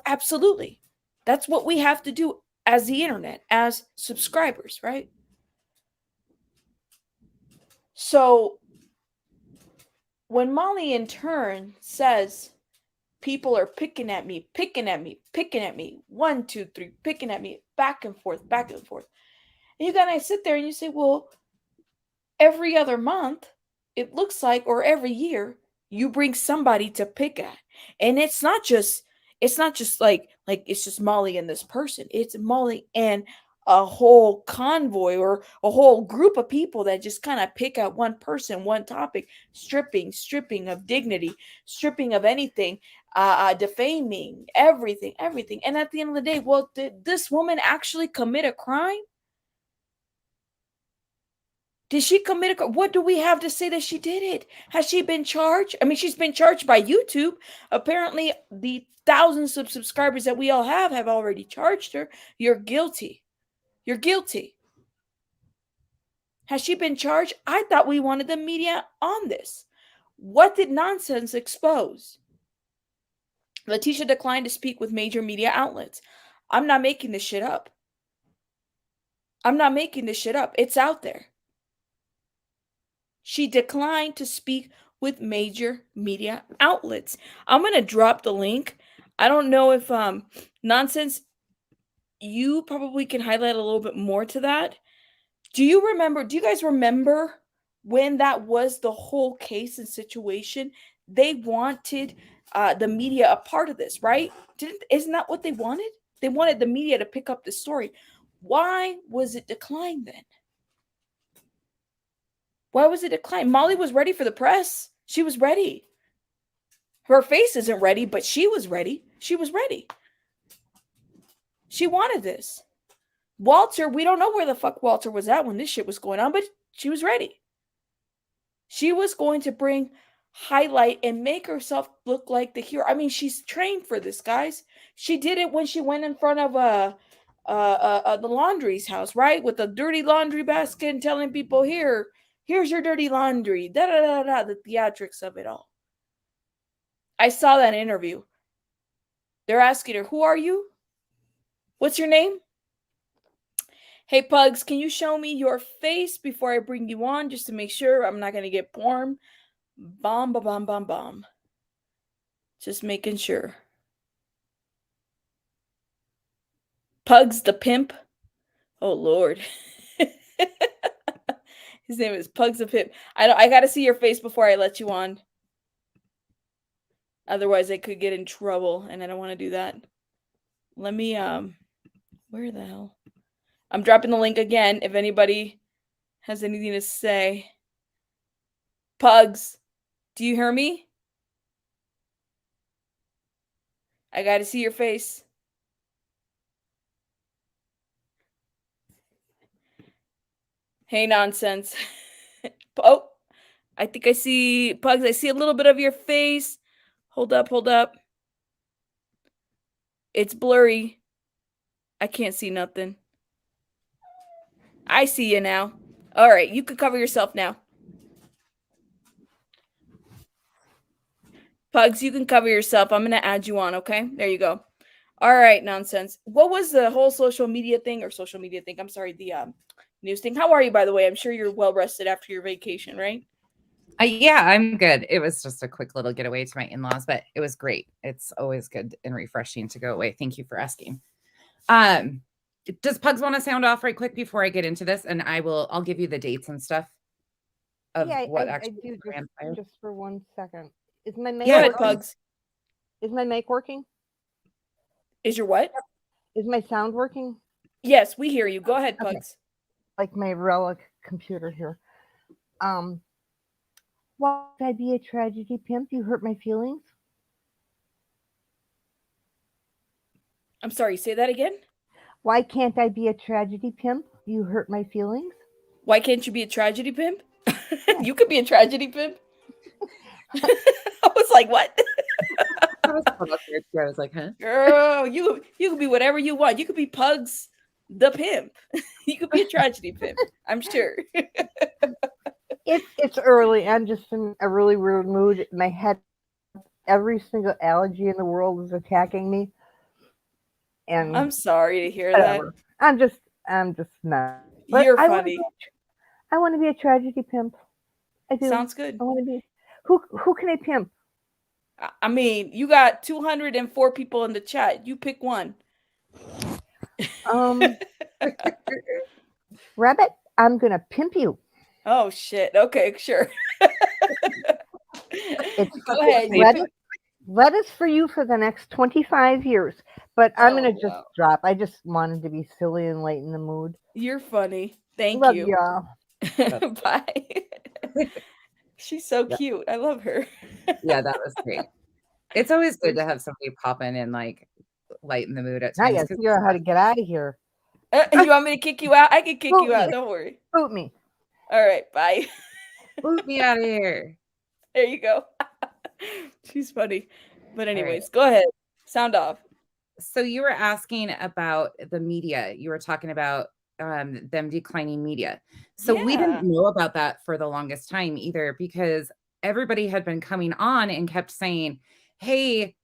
Absolutely. That's what we have to do as the internet, as subscribers, right? So when Molly in turn says, people are picking at me, picking at me, picking at me, 1, 2, 3, picking at me, back and forth, back and forth. And you gotta sit there and you say, well, every other month, it looks like, or every year, you bring somebody to pick at. And it's not just like it's just Molly and this person. It's Molly and a whole convoy or a whole group of people that just kind of pick at one person, one topic, stripping of dignity, stripping of anything, defaming everything. And at the end of the day, well, did this woman actually commit a crime? Did she commit a? What do we have to say that she did it? Has she been charged? I mean, she's been charged by YouTube. Apparently, the thousands of subscribers that we all have already charged her. You're guilty. You're guilty. Has she been charged? I thought we wanted the media on this. What did Nonsense expose? Letitia declined to speak with major media outlets. I'm not making this shit up. I'm not making this shit up. It's out there. She declined to speak with major media outlets. I'm going to drop the link. I don't know if Nonsense, you probably can highlight a little bit more to that. Do you guys remember when that was the whole case and situation? They wanted the media a part of this, right? Isn't that what they wanted? They wanted the media to pick up the story. Why was it declined then? Why was it declined? Molly was ready for the press. She was ready. Her face isn't ready, but she was ready. She was ready. She wanted this. Walter, we don't know where the fuck Walter was at when this shit was going on, but she was ready. She was going to highlight and make herself look like the hero. I mean, she's trained for this, guys. She did it when she went in front of the laundry's house, right? With a dirty laundry basket and telling people, here's your dirty laundry. The theatrics of it all. I saw that interview. They're asking her, who are you? What's your name? Hey, Pugs, can you show me your face before I bring you on, just to make sure I'm not going to get porn? Bomb. Just making sure. Pugs the pimp. Oh, Lord. His name is Pugs the Pimp. I got to see your face before I let you on. Otherwise, I could get in trouble, and I don't want to do that. Let me, where the hell? I'm dropping the link again if anybody has anything to say. Pugs, do you hear me? I got to see your face. Hey, Nonsense. Oh, I think I see, Pugs, I see a little bit of your face. Hold up. It's blurry. I can't see nothing. I see you now. All right, you can cover yourself now. Pugs, you can cover yourself. I'm going to add you on, okay? There you go. All right, Nonsense. What was the whole social media thing? I'm sorry, the news thing. How are you, by the way? I'm sure you're well rested after your vacation, right? Yeah, I'm good. It was just a quick little getaway to my in-laws, but it was great. It's always good and refreshing to go away. Thank you for asking. Does Pugs want to sound off right quick before I get into this? And I'll give you the dates and stuff of what actually do just for 1 second. Is my mic Go ahead, working? Pugs. Is my mic working? Is your what? Is my sound working? Yes, we hear you. Go ahead, Pugs. Okay. Like my relic computer here. Why would I be a tragedy pimp? You hurt my feelings. I'm sorry, say that again? Why can't I be a tragedy pimp? You hurt my feelings. Why can't you be a tragedy pimp? You could be a tragedy pimp. I was like, what? I was like, huh? Girl, you could be whatever you want. You could be Pugs the pimp. You could be a tragedy pimp, I'm sure. It's early. I'm just in a really weird mood. My head, every single allergy in the world is attacking me. And I'm sorry to hear that. whatever. I'm just not. But You're I want to funny. I want to be a tragedy pimp. I do. Sounds good. I want to be. Who can I pimp? I mean, you got 204 people in the chat. You pick one. Rabbit, I'm gonna pimp you. Oh shit. Okay, sure. It's Go ahead. lettuce for you for the next 25 years. But I'm Oh, gonna just wow. drop. I just wanted to be silly and lighten the mood. You're funny. Thank Love you. y'all. Bye. She's so cute. I love her. Yeah, that was great. It's always good to have somebody pop in and like lighten the mood at Now I times. gotta 'cause- figure out how to get out of here. You want me to kick you out? I can kick Boot you out. me. Don't worry. Boot me. All right. Bye. Boot me out of here. There you go. She's funny. But anyways, right. go ahead. Sound off. So you were asking about the media. You were talking about them declining media. So we Yeah. didn't know about that for the longest time either, because everybody had been coming on and kept saying, hey,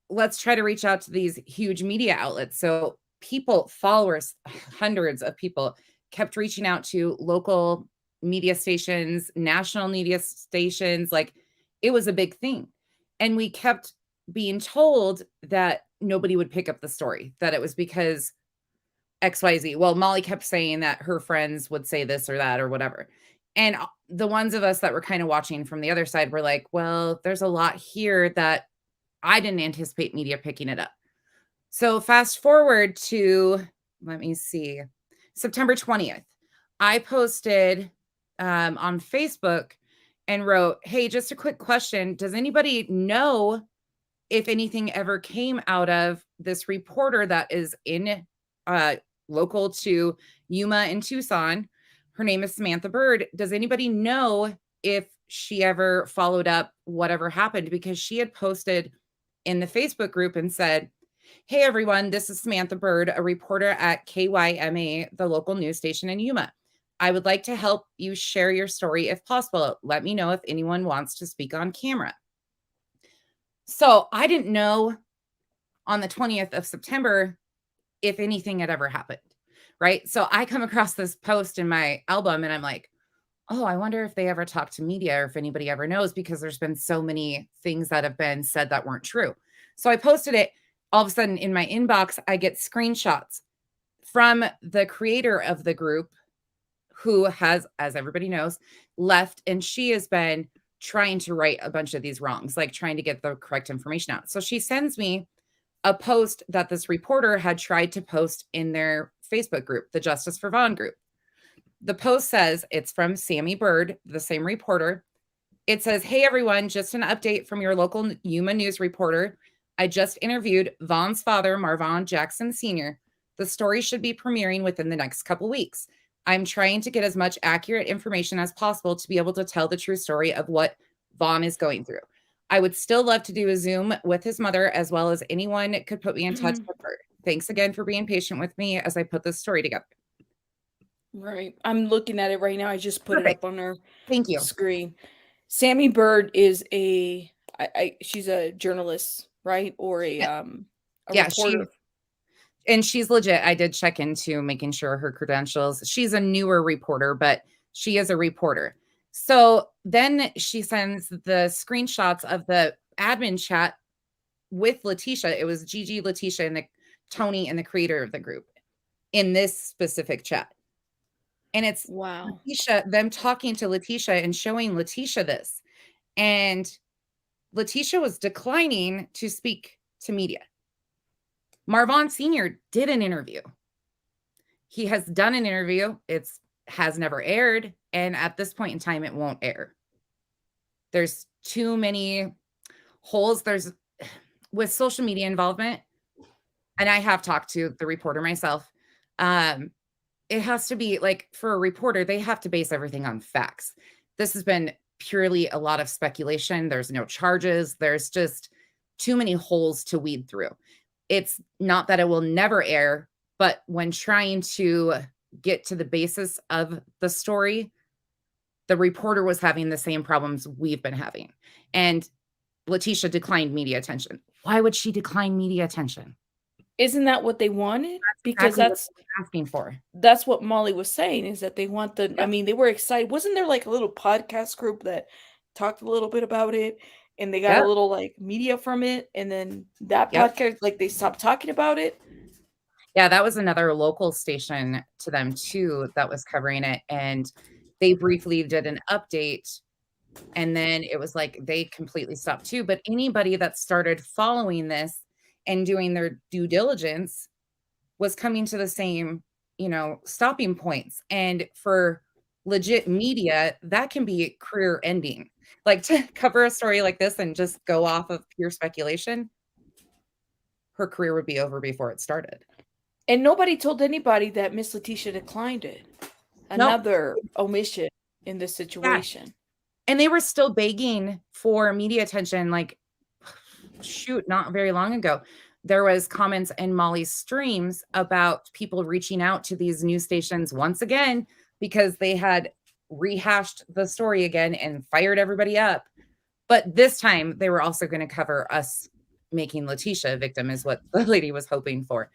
let's try to reach out to these huge media outlets. So people, followers, hundreds of people kept reaching out to local media stations, national media stations. Like, it was a big thing. And we kept being told that nobody would pick up the story, that it was because XYZ. Well, Molly kept saying that her friends would say this or that or whatever. And the ones of us that were kind of watching from the other side were like, well, there's a lot here that I didn't anticipate media picking it up. So fast forward to, let me see, September 20th, I posted on Facebook and wrote, hey, just a quick question. Does anybody know if anything ever came out of this reporter that is in local to Yuma and Tucson? Her name is Samantha Bird. Does anybody know if she ever followed up whatever happened? Because she had posted in the Facebook group and said, hey, everyone, this is Samantha Bird, a reporter at KYMA, the local news station in Yuma. I would like to help you share your story if possible. Let me know if anyone wants to speak on camera. So I didn't know on the 20th of September if anything had ever happened, right? So I come across this post in my album and I'm like, oh, I wonder if they ever talk to media or if anybody ever knows, because there's been so many things that have been said that weren't true. So I posted it. All of a sudden in my inbox, I get screenshots from the creator of the group, who has, as everybody knows, left. And she has been trying to right a bunch of these wrongs, like trying to get the correct information out. So she sends me a post that this reporter had tried to post in their Facebook group, the Justice for Vaughn group. The post says, it's from Sammy Bird, the same reporter. It says, hey, everyone, just an update from your local Yuma news reporter. I just interviewed Vaughn's father, Marvon Jackson Sr. The story should be premiering within the next couple weeks. I'm trying to get as much accurate information as possible to be able to tell the true story of what Vaughn is going through. I would still love to do a Zoom with his mother, as well as anyone could put me in touch with her. Thanks again for being patient with me as I put this story together. Right. I'm looking at it right now. I just put Perfect. it up on our Thank you. screen. Sammy Bird is she's a journalist, right? Or a reporter. She's legit. I did check into making sure her credentials. She's a newer reporter, but she is a reporter. So then she sends the screenshots of the admin chat with Letitia. It was Gigi, Letitia, and Tony, and the creator of the group in this specific chat. And it's wow, Letitia, them talking to Letitia and showing Letitia this. And Letitia was declining to speak to media. Marvon Sr. did an interview. He has done an interview. It has never aired. And at this point in time, it won't air. There's too many holes. There's, with social media involvement, and I have talked to the reporter myself, it has to be like, for a reporter, they have to base everything on facts. This has been purely a lot of speculation. There's no charges. There's just too many holes to weed through. It's not that it will never air, but when trying to get to the basis of the story, the reporter was having the same problems we've been having. And Letitia declined media attention. Why would she decline media attention? Isn't that what they wanted? That's Because exactly what they're asking for. that's what Molly was saying, is that they want the I Yep. mean, they were excited. Wasn't there like a little podcast group that talked a little bit about it and they got a Yep. little like media from it, and then that Yep. podcast, like they stopped talking about it? Yeah, that was another local station to them too that was covering it, and they briefly did an update, and then it was like they completely stopped too. But anybody that started following this and doing their due diligence was coming to the same, stopping points. And for legit media, that can be career ending. Like, to cover a story like this and just go off of pure speculation, her career would be over before it started. And nobody told anybody that Miss Letitia declined it. Another omission in this situation. And they were still begging for media attention. Like, shoot, not very long ago, there was comments in Molly's streams about people reaching out to these news stations once again because they had rehashed the story again and fired everybody up. But this time they were also going to cover us making Letitia a victim, is what the lady was hoping for.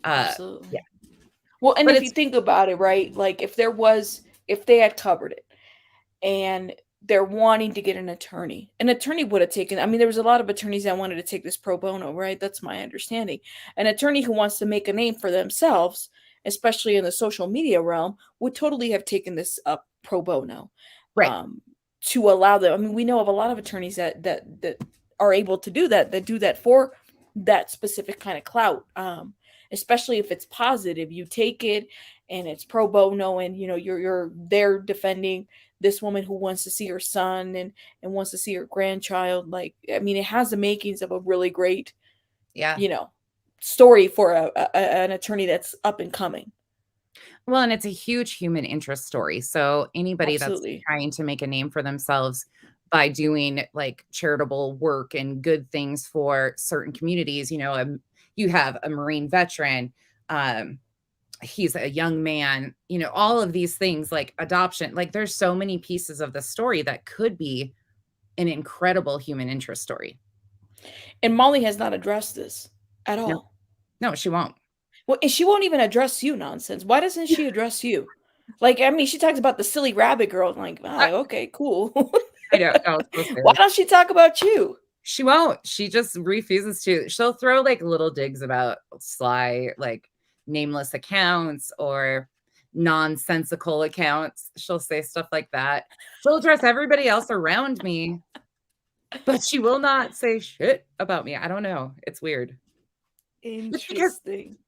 Absolutely. Yeah. Well, and if you think about it, right, like if they had covered it and they're wanting to get an attorney would have taken, I mean, there was a lot of attorneys that wanted to take this pro bono, right? That's my understanding. An attorney who wants to make a name for themselves, especially in the social media realm, would totally have taken this up pro bono. Right. To allow them. I mean, we know of a lot of attorneys that are able to do that for that specific kind of clout. Especially if it's positive, you take it and it's pro bono, and you're there defending this woman who wants to see her son and wants to see her grandchild. Like, I mean, it has the makings of a really great, story for an attorney that's up and coming. Well, and it's a huge human interest story. So anybody Absolutely. that's trying to make a name for themselves by doing like charitable work and good things for certain communities, you have a Marine veteran, he's a young man, all of these things, like adoption, like there's so many pieces of the story that could be an incredible human interest story. And Molly has not addressed this at all. No, she won't. Well, and she won't even address you, Nonsense. Why doesn't she address you? Like, I mean, she talks about the silly rabbit girl. I'm like, okay, cool. I know. Why don't she talk about you? She won't. She just refuses to. She'll throw like little digs about sly, like nameless accounts or nonsensical accounts. She'll say stuff like that. She'll address everybody else around me, but she will not say shit about me. I don't know. It's weird. Interesting.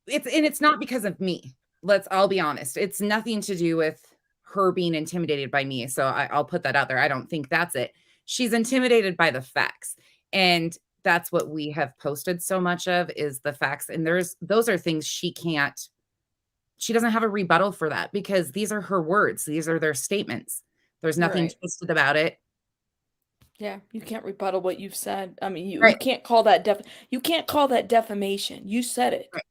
It's not because of me. I'll be honest. It's nothing to do with her being intimidated by me. So I'll put that out there. I don't think that's it. She's intimidated by the facts. And that's what we have posted so much of, is the facts. And those are things she doesn't have a rebuttal for that, because these are her words. These are their statements. There's nothing twisted about it. Yeah, you can't rebuttal what you've said. I mean, you can't call that defamation. You said it. Right.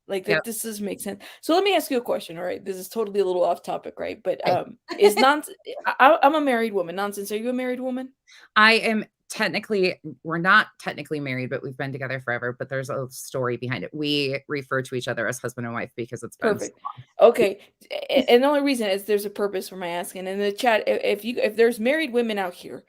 Like that. This doesn't make sense. So let me ask you a question. All right, this is totally a little off topic, right? But I'm a married woman. Nonsense. Are you a married woman? I am we're not technically married, but we've been together forever. But there's a story behind it. We refer to each other as husband and wife because it's been perfect. Okay, and the only reason is there's a purpose for my asking. In the chat, if there's married women out here,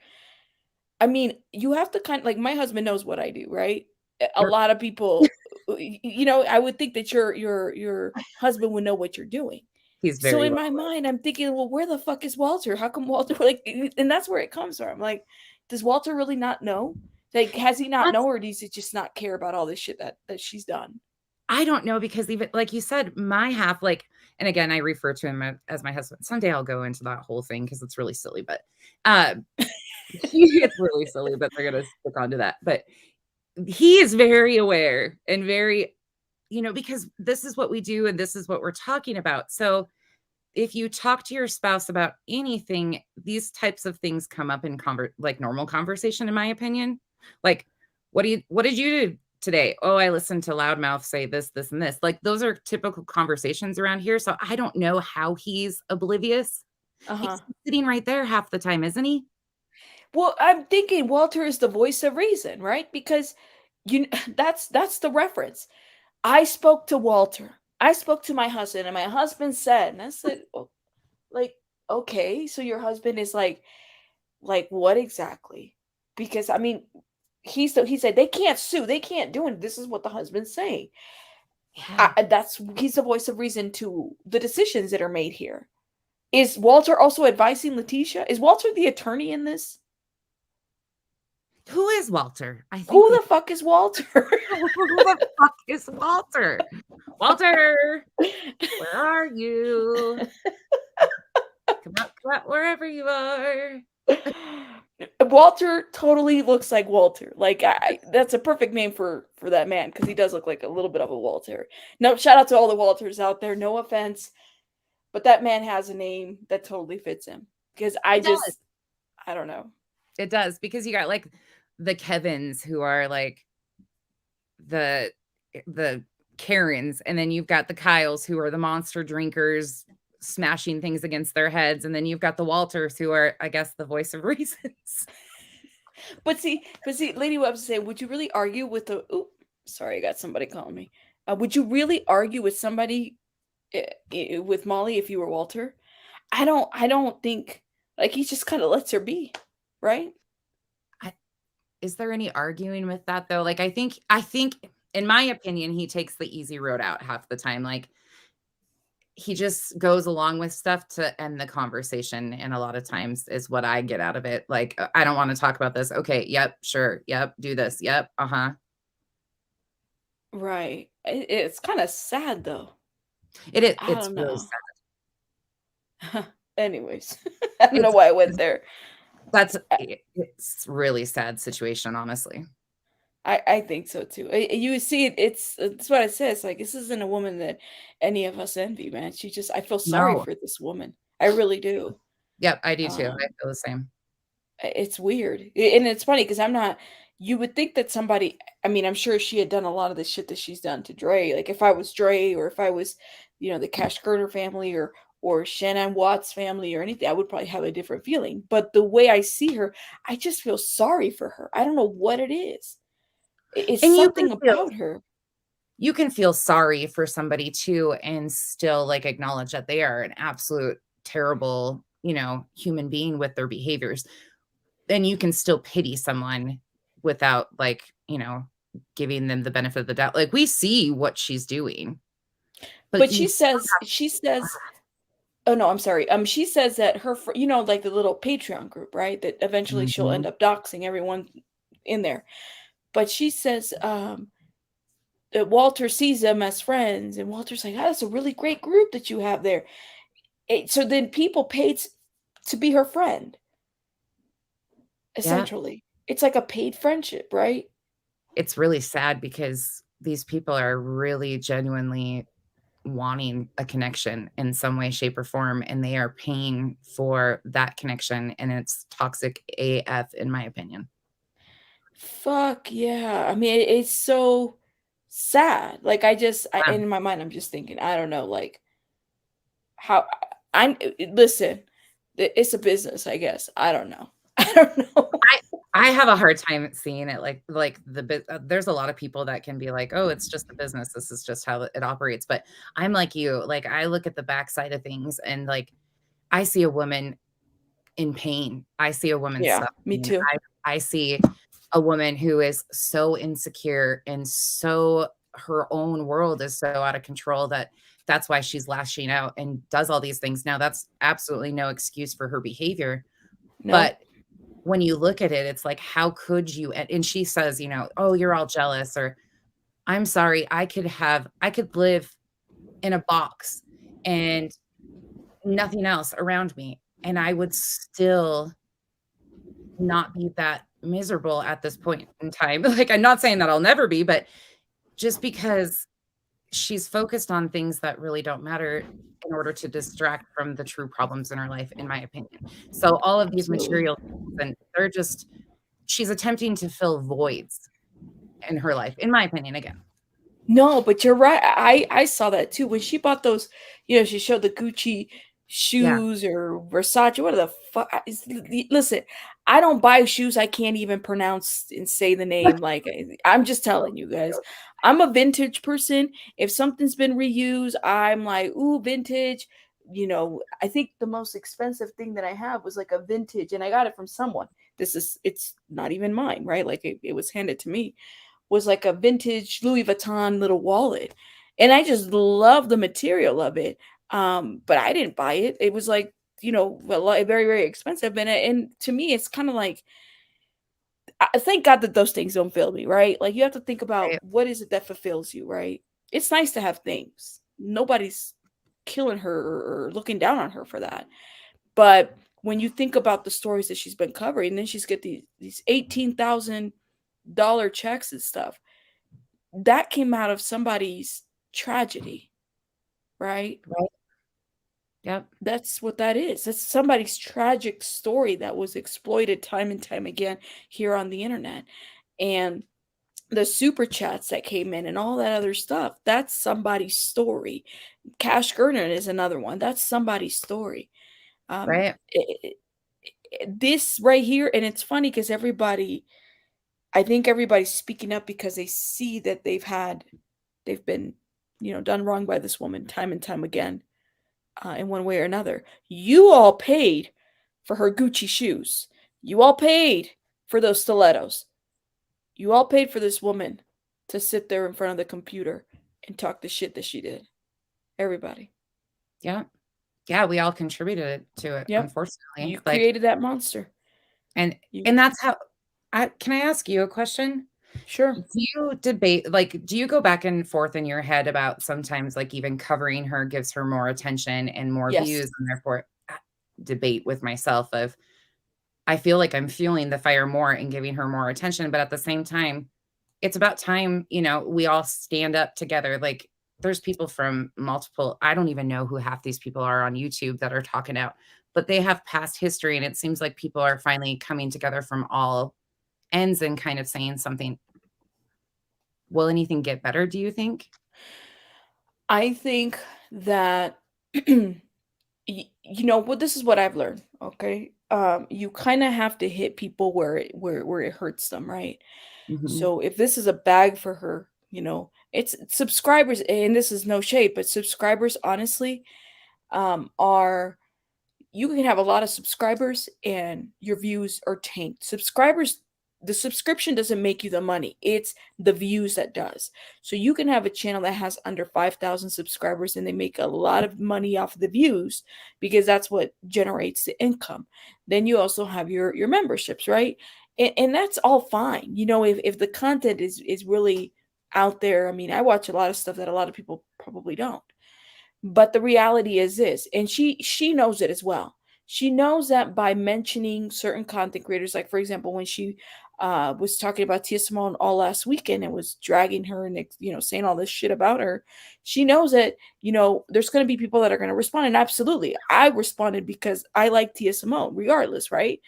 I mean, you have to like, my husband knows what I do, right? A lot of people, I would think that your husband would know what you're doing. He's very so in my mind, I'm thinking, well, where the fuck is Walter? How come Walter and that's where it comes from. Like, does Walter really not know? Like, has he not know, or does he just not care about all this shit that she's done? I don't know, because even like you said, my half, like, and again, I refer to him as my husband. Someday I'll go into that whole thing because it's really silly, but it's really silly, but they're gonna stick onto that. But he is very aware and very, because this is what we do and this is what we're talking about. So if you talk to your spouse about anything, these types of things come up in like normal conversation, in my opinion. Like, what did you do today? Oh, I listened to Loudmouth say this, this, and this. Like, those are typical conversations around here. So I don't know how he's oblivious. He's sitting right there half the time, isn't he? Well, I'm thinking Walter is the voice of reason, right? Because that's the reference. I spoke to Walter. I spoke to my husband, and my husband said, and I said, oh, like, okay, so your husband is like what exactly? Because I mean, he said they can't sue, they can't do it. This is what the husband's saying. Yeah. He's the voice of reason to the decisions that are made here. Is Walter also advising Letitia? Is Walter the attorney in this? Who is Walter? Who the fuck is Walter? Who the fuck is Walter? Walter, where are you? Come out wherever you are. Walter totally looks like Walter. Like that's a perfect name for that man, because he does look like a little bit of a Walter. No, shout out to all the Walters out there. No offense, but that man has a name that totally fits him. Because I don't know. It does, because you got like the Kevins, who are like the Karens, and then you've got the Kyles, who are the monster drinkers smashing things against their heads, and then you've got the Walters, who are, I guess, the voice of reasons. But see, Lady Webster say, would you really argue with the? Ooh, sorry, I got somebody calling me. Would you really argue with somebody with Molly if you were Walter? I don't think, like, he just kind of lets her be, right? Is there any arguing with that though? Like, I think in my opinion, he takes the easy road out half the time. Like, he just goes along with stuff to end the conversation, and a lot of times is what I get out of it. Like, I don't want to talk about this. Okay, yep, sure, yep, do this, yep, Right. It's kind of sad though. It is. I It's don't really know. sad. Anyways, I don't know why I went there. It's really sad situation, honestly. I think so too. You see, it's what I said. It's like, this isn't a woman that any of us envy, man. I feel sorry No. for this woman. I really do. Yep, I do too. I feel the same. It's weird. And it's funny because you would think that somebody, I mean, I'm sure she had done a lot of the shit that she's done to Dre. Like, if I was Dre, or if I was, the Cash Gernon family, or Shannon Watts family, or anything, I would probably have a different feeling. But the way I see her, I just feel sorry for her. I don't know what it is. It's something about her. You can feel sorry for somebody too, and still like acknowledge that they are an absolute terrible, human being with their behaviors. Then you can still pity someone without, like, giving them the benefit of the doubt. Like, we see what she's doing. But she says, oh no, I'm sorry. She says that her, like the little Patreon group, right? That eventually she'll end up doxing everyone in there. But she says that Walter sees them as friends, and Walter's like, that's a really great group that you have there. So then people paid to be her friend. Essentially, it's like a paid friendship, right? It's really sad because these people are really genuinely wanting a connection in some way, shape, or form, and they are paying for that connection, and it's toxic AF, in my opinion. Fuck yeah. I mean, it's so sad. Like, in my mind, I'm just thinking, I don't know, like, listen, it's a business, I guess. I don't know. I have a hard time seeing it like there's a lot of people that can be like, oh, it's just a business. This is just how it operates. But I'm like you, like, I look at the backside of things, and like, I see a woman in pain. I see a woman. Yeah, me too. I see a woman who is so insecure, and so her own world is so out of control that's why she's lashing out and does all these things. Now, that's absolutely no excuse for her behavior. No. But when you look at it, it's like, how could you? And she says, oh, you're all jealous, or I'm sorry, I could live in a box and nothing else around me, and I would still not be that miserable at this point in time. Like, I'm not saying that I'll never be, but just because she's focused on things that really don't matter in order to distract from the true problems in her life, in my opinion. So all of these material things, and she's attempting to fill voids in her life, in my opinion, again. No, but you're right. I saw that too. When she bought those, she showed the Gucci shoes or Versace, what the fuck? Listen, I don't buy shoes I can't even pronounce and say the name. Like, I'm just telling you guys, I'm a vintage person. If something's been reused, I'm like, ooh, vintage. I think the most expensive thing that I have was like a vintage, and I got it from someone. It's not even mine, right? Like it was handed to me. Was like a vintage Louis Vuitton little wallet, and I just love the material of it. But I didn't buy it. It was like, very, very expensive. And to me, it's kind of like, I thank God that those things don't fill me, right? Like you have to think about Right. what is it that fulfills you, right? It's nice to have things. Nobody's killing her or looking down on her for that. But when you think about the stories that she's been covering, then she's get these $18,000 checks and stuff. That came out of somebody's tragedy, right? Right. Yep. That's what that is. That's somebody's tragic story that was exploited time and time again here on the internet. And the super chats that came in and all that other stuff, that's somebody's story. Cash Gernon is another one. That's somebody's story. Right. This right here, and it's funny because I think everybody's speaking up because they see that they've been, done wrong by this woman time and time again. In one way or another. You all paid for her Gucci shoes. You all paid for those stilettos. You all paid for this woman to sit there in front of the computer and talk the shit that she did. Everybody. Yeah. Yeah, we all contributed to it, Yep. unfortunately. You created that monster. And that's how can I ask you a question? Sure. Do you debate, like, do you go back and forth in your head about sometimes like even covering her gives her more attention and more views, and therefore debate with myself of, I feel like I'm fueling the fire more and giving her more attention, but at the same time, it's about time, we all stand up together. Like there's people from multiple, I don't even know who half these people are on YouTube that are talking out, but they have past history. And it seems like people are finally coming together from all ends and kind of saying something. Will anything get better, do you think? I think that, this is what I've learned, okay? You kind of have to hit people where it hurts them, right? So if this is a bag for her, it's subscribers, and this is no shade, but subscribers honestly are, you can have a lot of subscribers and your views are tanked. The subscription doesn't make you the money. It's the views that does. So you can have a channel that has under 5,000 subscribers and they make a lot of money off of the views because that's what generates the income. Then you also have your memberships, right? And that's all fine. If the content is really out there. I mean, I watch a lot of stuff that a lot of people probably don't. But the reality is this, and she knows it as well. She knows that by mentioning certain content creators, like for example, when she was talking about Tia Simone all last weekend and was dragging her and saying all this shit about her, she knows that there's going to be people that are going to respond. And absolutely, I responded because I like Tia Simone, regardless, right?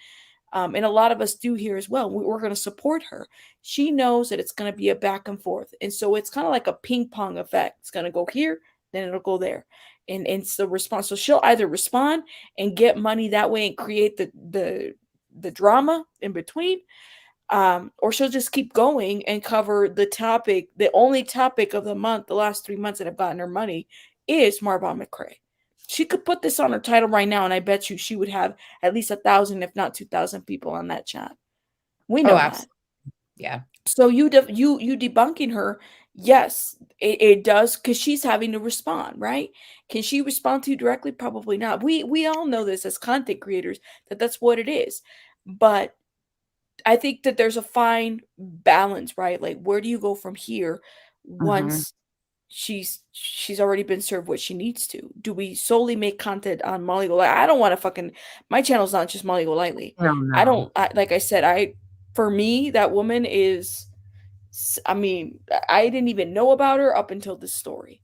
And a lot of us do here as well. We're going to support her. She knows that it's going to be a back and forth, and so it's kind of like a ping pong effect. It's going to go here, then it'll go there, and it's the response. So she'll either respond and get money that way and create the drama in between, or she'll just keep going and cover the topic. The only topic of the month, the last 3 months that have gotten her money, is Marban McCray. She could put this on her title right now, and I bet you she would have at least 1,000, if not 2,000 people on that chat. We know that. Yeah. So you debunking her, yes, it does, because she's having to respond, right? Can she respond to you directly? Probably not. We all know this as content creators, that's what it is. But I think that there's a fine balance, right? Like, where do you go from here once she's already been served what she needs to? Do we solely make content on Molly Golightly? I don't want to my channel's not just Molly Golightly. Like I said, for me, that woman is, I mean, I didn't even know about her up until this story.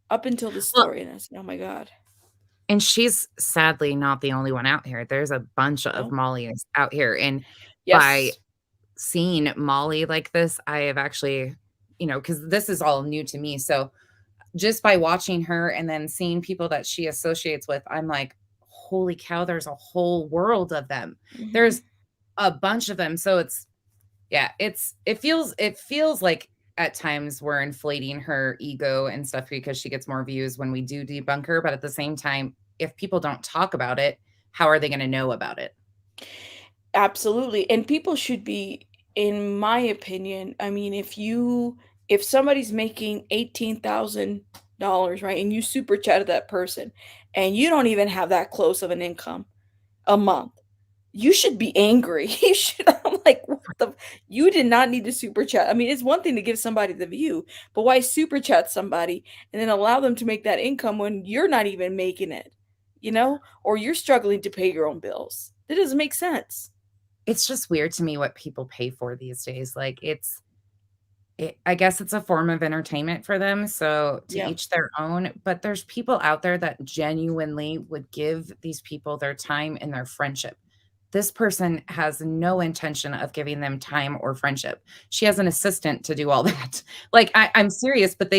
And I said, oh my God. And she's sadly not the only one out here. There's a bunch of Molly's out here. And by seeing Molly like this, I have actually, because this is all new to me. So just by watching her and then seeing people that she associates with, I'm like, holy cow, there's a whole world of them. There's a bunch of them. So it feels like at times we're inflating her ego and stuff because she gets more views when we do debunk her. But at the same time, if people don't talk about it, how are they going to know about it? Absolutely. And people should be, in my opinion, I mean, if somebody's making $18,000, right, and you super chatted that person and you don't even have that close of an income a month, you should be angry. You should, I'm like, what the, you did not need to super chat. I mean, it's one thing to give somebody the view, but why super chat somebody and then allow them to make that income when you're not even making it, or you're struggling to pay your own bills? That doesn't make sense. It's just weird to me what people pay for these days. Like I guess it's a form of entertainment for them. So to Yeah. each their own, but there's people out there that genuinely would give these people their time and their friendship. This person has no intention of giving them time or friendship. She has an assistant to do all that. Like, I'm serious, but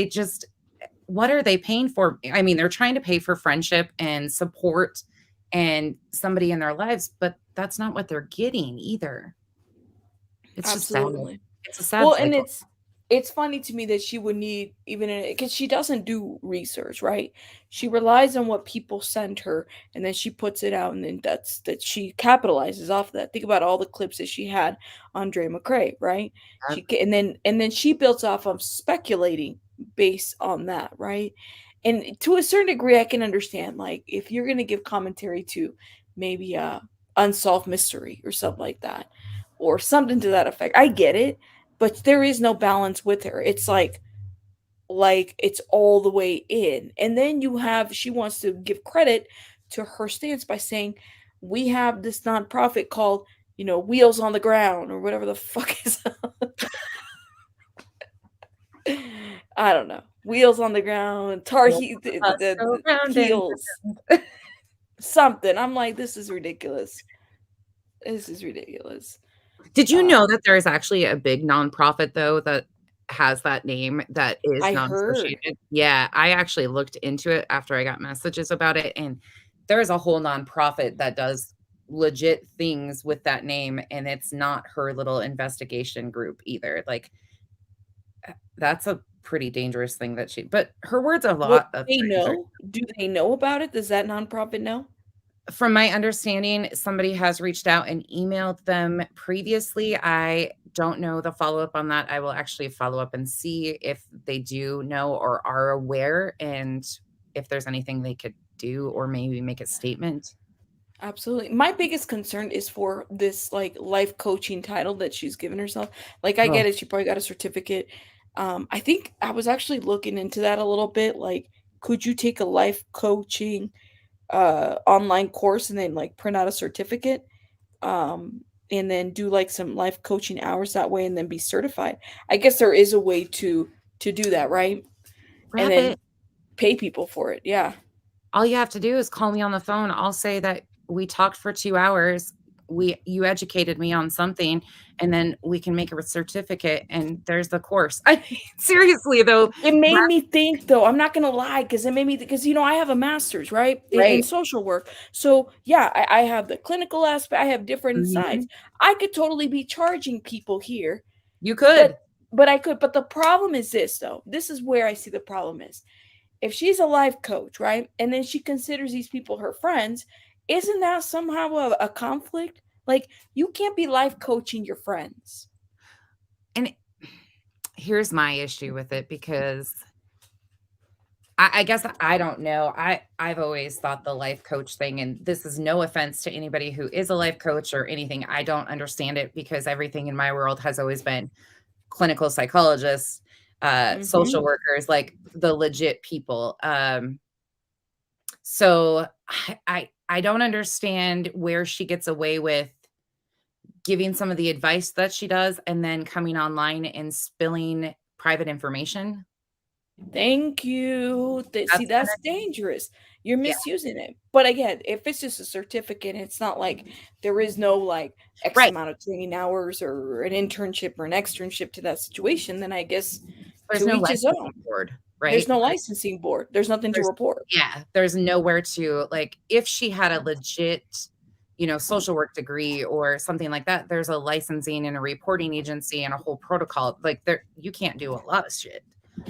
what are they paying for? I mean, they're trying to pay for friendship and support and somebody in their lives, but that's not what they're getting either. It's just sad. Absolutely. It's a sad Well, cycle. and it's funny to me that she would need even because she doesn't do research, right? She relies on what people send her, and then she puts it out, and then that she capitalizes off of that. Think about all the clips that she had on Dre McCray, right? And then she builds off of speculating based on that, right? And to a certain degree, I can understand, like, if you're gonna give commentary to maybe a unsolved mystery or something like that, or something to that effect. I get it, but there is no balance with her. It's like it's all the way in. And then she wants to give credit to her stance by saying we have this nonprofit called, Wheels on the Ground or whatever the fuck is I don't know. Wheels on the Ground, the heels. Something. I'm like, this is ridiculous. This is ridiculous. Did you know that there's actually a big nonprofit though that has that name that is non-associated? Yeah, I actually looked into it after I got messages about it, and there's a whole nonprofit that does legit things with that name, and it's not her little investigation group either. Like, that's a pretty dangerous thing but her words a lot of they know. Do they know about it? Does that nonprofit know? From my understanding, somebody has reached out and emailed them previously. I don't know the follow-up on that. I will actually follow up and see if they do know or are aware and if there's anything they could do or maybe make a statement. Absolutely. My biggest concern is for this like life coaching title that she's given herself. Like, I get it. She probably got a certificate. I think I was actually looking into that a little bit. Like, could you take a life coaching online course and then like print out a certificate and then do like some life coaching hours that way and then be certified? I guess there is a way to do that, right? And then pay people for it. Yeah. All you have to do is call me on the phone. I'll say that we talked for 2 hours. You educated me on something, and then we can make a certificate and there's the course. I mean, seriously though, it made me think though, I'm not gonna lie, because I have a master's, right? In social work. So yeah, I have the clinical aspect, I have different sides. I could totally be charging people here. You could. But I could. But the problem is this though. This is where I see the problem is. If she's a life coach, right? And then she considers these people her friends, isn't that somehow a conflict? Like, you can't be life coaching your friends. And here's my issue with it, because I guess I don't know. I've always thought the life coach thing, and this is no offense to anybody who is a life coach or anything. I don't understand it because everything in my world has always been clinical psychologists, social workers, like the legit people. So I don't understand where she gets away with giving some of the advice that she does and then coming online and spilling private information. Thank you. See, that's dangerous. You're misusing it. But again, if it's just a certificate, it's not like there is no like X amount of training hours or an internship or an externship to that situation, then I guess there's no licensing board. right? There's no licensing board. There's nothing to report. Yeah, there's nowhere to, like, if she had a legit, social work degree or something like that, there's a licensing and a reporting agency and a whole protocol. Like, you can't do a lot of shit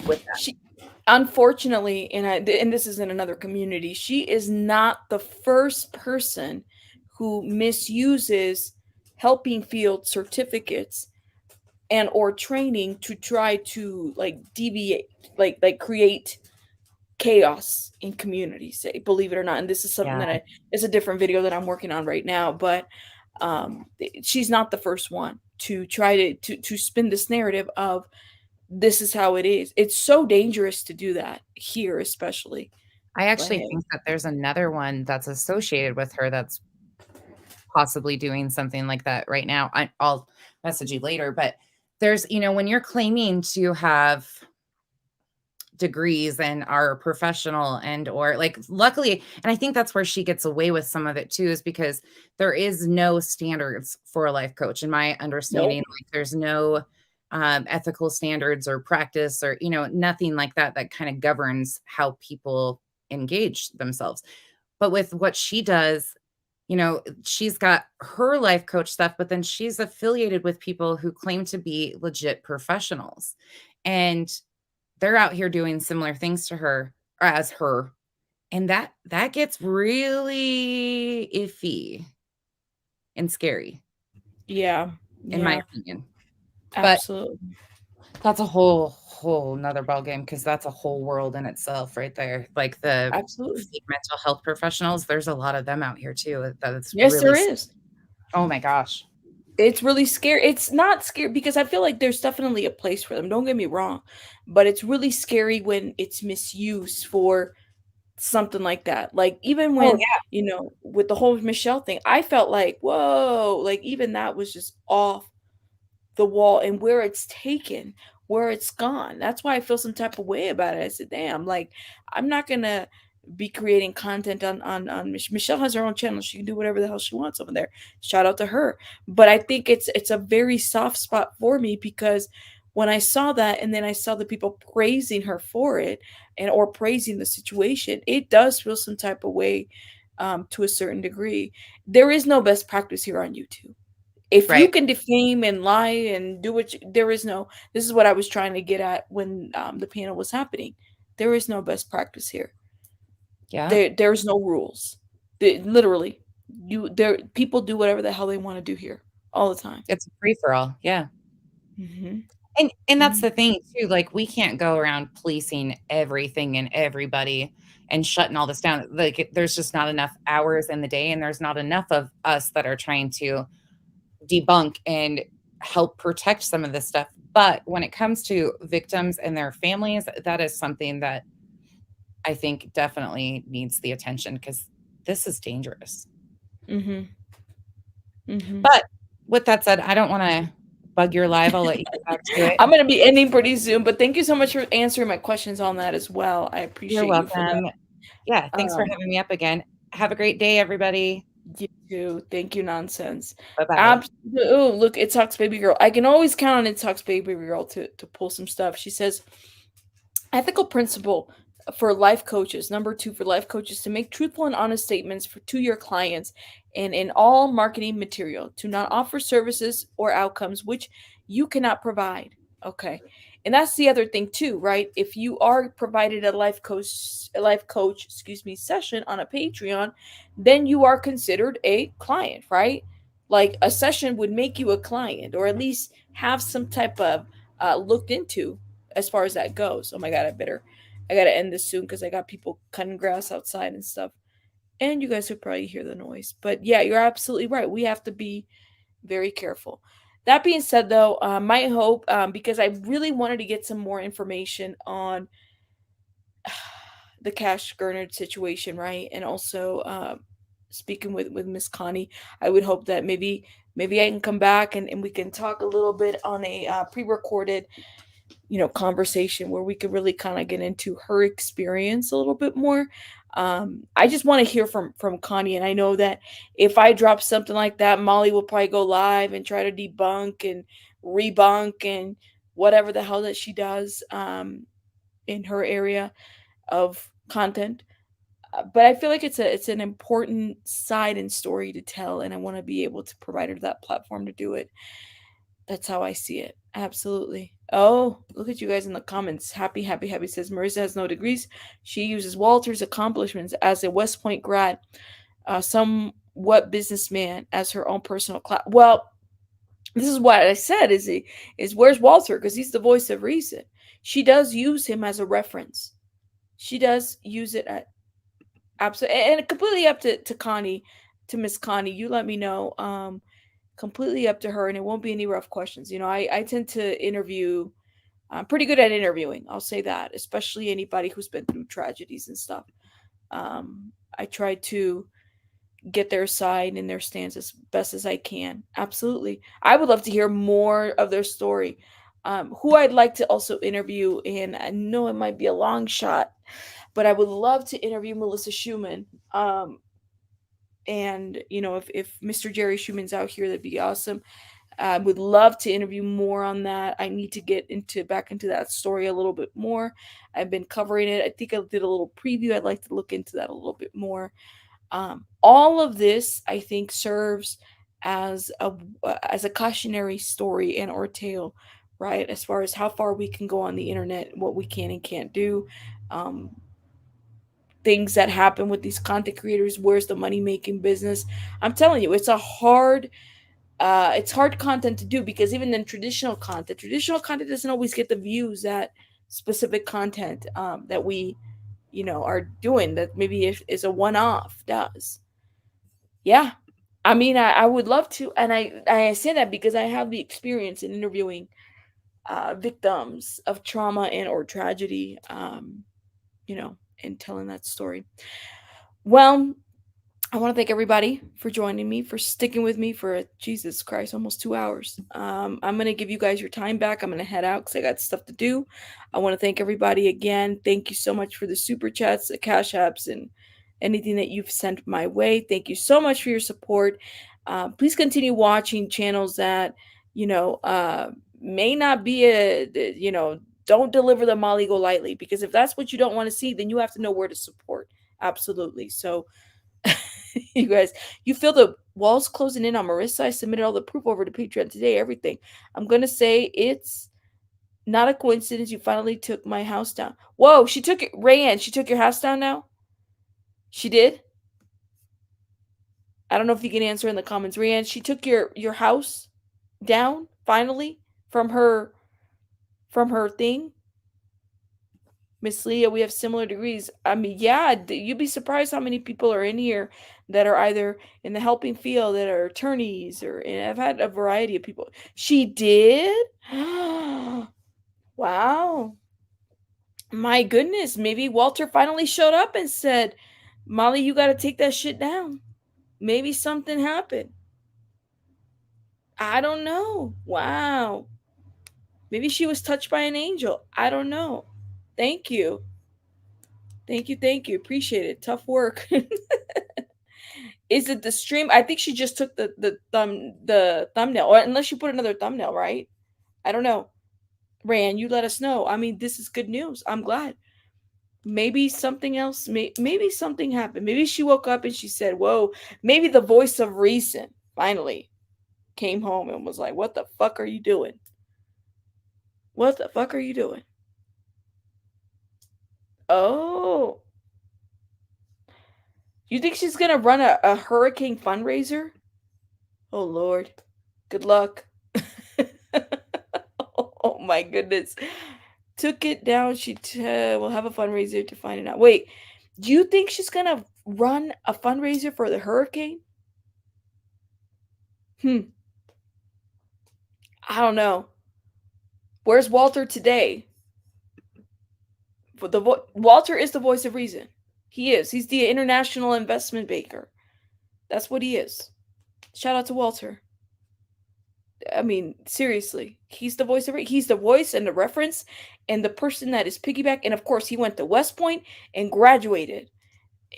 with that. Unfortunately, and this is in another community, she is not the first person who misuses helping field certificates and or training to try to like deviate, like create chaos in communities, believe it or not. And this is something that it's a different video that I'm working on right now, but she's not the first one to try to spin this narrative of this is how it is. It's so dangerous to do that here, especially. I actually think that there's another one that's associated with her that's possibly doing something like that right now. I'll message you later, but there's, when you're claiming to have degrees and are professional and or like, luckily, and I think that's where she gets away with some of it too, is because there is no standards for a life coach. In my understanding, like there's no ethical standards or practice or, nothing like that kind of governs how people engage themselves. But with what she does, she's got her life coach stuff, but then she's affiliated with people who claim to be legit professionals. And they're out here doing similar things to her or as her. And that gets really iffy and scary. Yeah. In my opinion. Absolutely. But that's a whole nother ballgame, because that's a whole world in itself right there. Like the mental health professionals, there's a lot of them out here too. Yes, really, there is. Oh my gosh. It's really scary. It's not scary because I feel like there's definitely a place for them. Don't get me wrong. But it's really scary when it's misused for something like that. Like even when, with the whole Michelle thing, I felt like, whoa, like even that was just off the wall, and where it's taken, where it's gone. That's why I feel some type of way about it. I said, damn, like I'm not going to be creating content on Michelle has her own channel. She can do whatever the hell she wants over there. Shout out to her. But I think it's a very soft spot for me, because when I saw that and then I saw the people praising her for it and or praising the situation, it does feel some type of way to a certain degree. There is no best practice here on YouTube. If you can defame and lie and do what there is no, this is what I was trying to get at when the panel was happening. There is no best practice here. Yeah. There's no rules. Literally, people do whatever the hell they want to do here all the time. It's a free for all. Yeah. Mm-hmm. And that's the thing too. Like we can't go around policing everything and everybody and shutting all this down. Like there's just not enough hours in the day, and there's not enough of us that are trying to debunk and help protect some of this stuff. But when it comes to victims and their families, that is something that I think definitely needs the attention, because this is dangerous. Mm-hmm. Mm-hmm. But with that said, I don't want to bug your live. I'll let you get back to it. I'm going to be ending pretty soon, but thank you so much for answering my questions on that as well. I appreciate You're welcome. you for that. Yeah, thanks for having me up again. Have a great day, everybody. You too. Thank you, nonsense. Bye-bye. Absolutely. Look, It Talks Baby Girl. I can always count on It Talks Baby Girl to pull some stuff. She says, ethical principle for life coaches. Number 2 for life coaches: to make truthful and honest statements to your clients and in all marketing material, to not offer services or outcomes which you cannot provide. Okay. And that's the other thing too, right? If you are provided a life coach, session on a Patreon, then you are considered a client, right? Like a session would make you a client, or at least have some type of looked into as far as that goes. Oh my God, I gotta end this soon because I got people cutting grass outside and stuff. And you guys would probably hear the noise. But yeah, you're absolutely right. We have to be very careful. That being said, though, my hope, because I really wanted to get some more information on the Cash Gernon situation, right? And also speaking with Miss Connie, I would hope that maybe I can come back and we can talk a little bit on a pre-recorded conversation where we could really kind of get into her experience a little bit more. I just want to hear from Connie, and I know that if I drop something like that, Molly will probably go live and try to debunk and rebunk and whatever the hell that she does. in her area of content. But I feel like it's an important side and story to tell, and I want to be able to provide her that platform to do it. That's how I see it. Absolutely. Oh, look at you guys in the comments. Happy, happy, happy says Marissa has no degrees. She uses Walter's accomplishments as a West Point grad, somewhat businessman as her own personal class. Well, this is what I said is where's Walter? Because he's the voice of reason. She does use him as a reference. She does use it at absolutely, and completely up to Connie, to Miss Connie. You let me know. Completely up to her, and it won't be any rough questions. I tend to interview. I'm pretty good at interviewing. I'll say that, especially anybody who's been through tragedies and stuff. I try to get their side and their stance as best as I can. Absolutely. I would love to hear more of their story. Who I'd like to also interview, and I know it might be a long shot, but I would love to interview Melissa Schumann. And if Mr. Jerry Schumann's out here, that'd be awesome. I would love to interview more on that. I need to get back into that story a little bit more. I've been covering it. I think I did a little preview. I'd like to look into that a little bit more. All of this, I think, serves as a cautionary story and or tale, right? As far as how far we can go on the internet, what we can and can't do. Things that happen with these content creators. Where's the money making business? I'm telling you, it's hard content to do, because even in traditional content doesn't always get the views that specific content that we are doing, that maybe is a one-off does. Yeah, I mean, I would love to, and I say that because I have the experience in interviewing victims of trauma and or tragedy, and telling that story. Well, I want to thank everybody for joining me, for sticking with me for, Jesus Christ, almost 2 hours. I'm going to give you guys your time back. I'm going to head out because I got stuff to do. I want to thank everybody again. Thank you so much for the super chats, the cash apps, and anything that you've sent my way. Thank you so much for your support. Please continue watching channels that, may not be don't deliver the Molly Golightly, because if that's what you don't want to see, then you have to know where to support. Absolutely. So, you guys, you feel the walls closing in on Marissa. I submitted all the proof over to Patreon today, everything. I'm going to say it's not a coincidence you finally took my house down. Whoa, she took it. Rayanne, she took your house down now? She did? I don't know if you can answer in the comments. Rayanne, she took your house down finally from her thing? Miss Leah, we have similar degrees. I mean, yeah, you'd be surprised how many people are in here that are either in the helping field, that are attorneys, and I've had a variety of people. She did? Wow. My goodness, maybe Walter finally showed up and said, Molly, you got to take that shit down. Maybe something happened. I don't know. Wow. Maybe she was touched by an angel. I don't know. Thank you. Thank you. Thank you. Appreciate it. Tough work. Is it the stream? I think she just took the thumbnail, or unless you put another thumbnail, right? I don't know. Rand, you let us know. I mean, this is good news. I'm glad. Maybe something else. Maybe something happened. Maybe she woke up and she said, "Whoa." Maybe the voice of reason finally came home and was like, "What the fuck are you doing? What the fuck are you doing?" Oh. You think she's going to run a hurricane fundraiser? Oh, Lord. Good luck. Oh, my goodness. Took it down. She will have a fundraiser to find it out. Wait, do you think she's going to run a fundraiser for the hurricane? I don't know. Where's Walter today? Walter is the voice of reason. He is. He's the international investment banker. That's what he is. Shout out to Walter. I mean, seriously. He's the voice of it. He's the voice and the reference and the person that is piggyback. And of course, he went to West Point and graduated.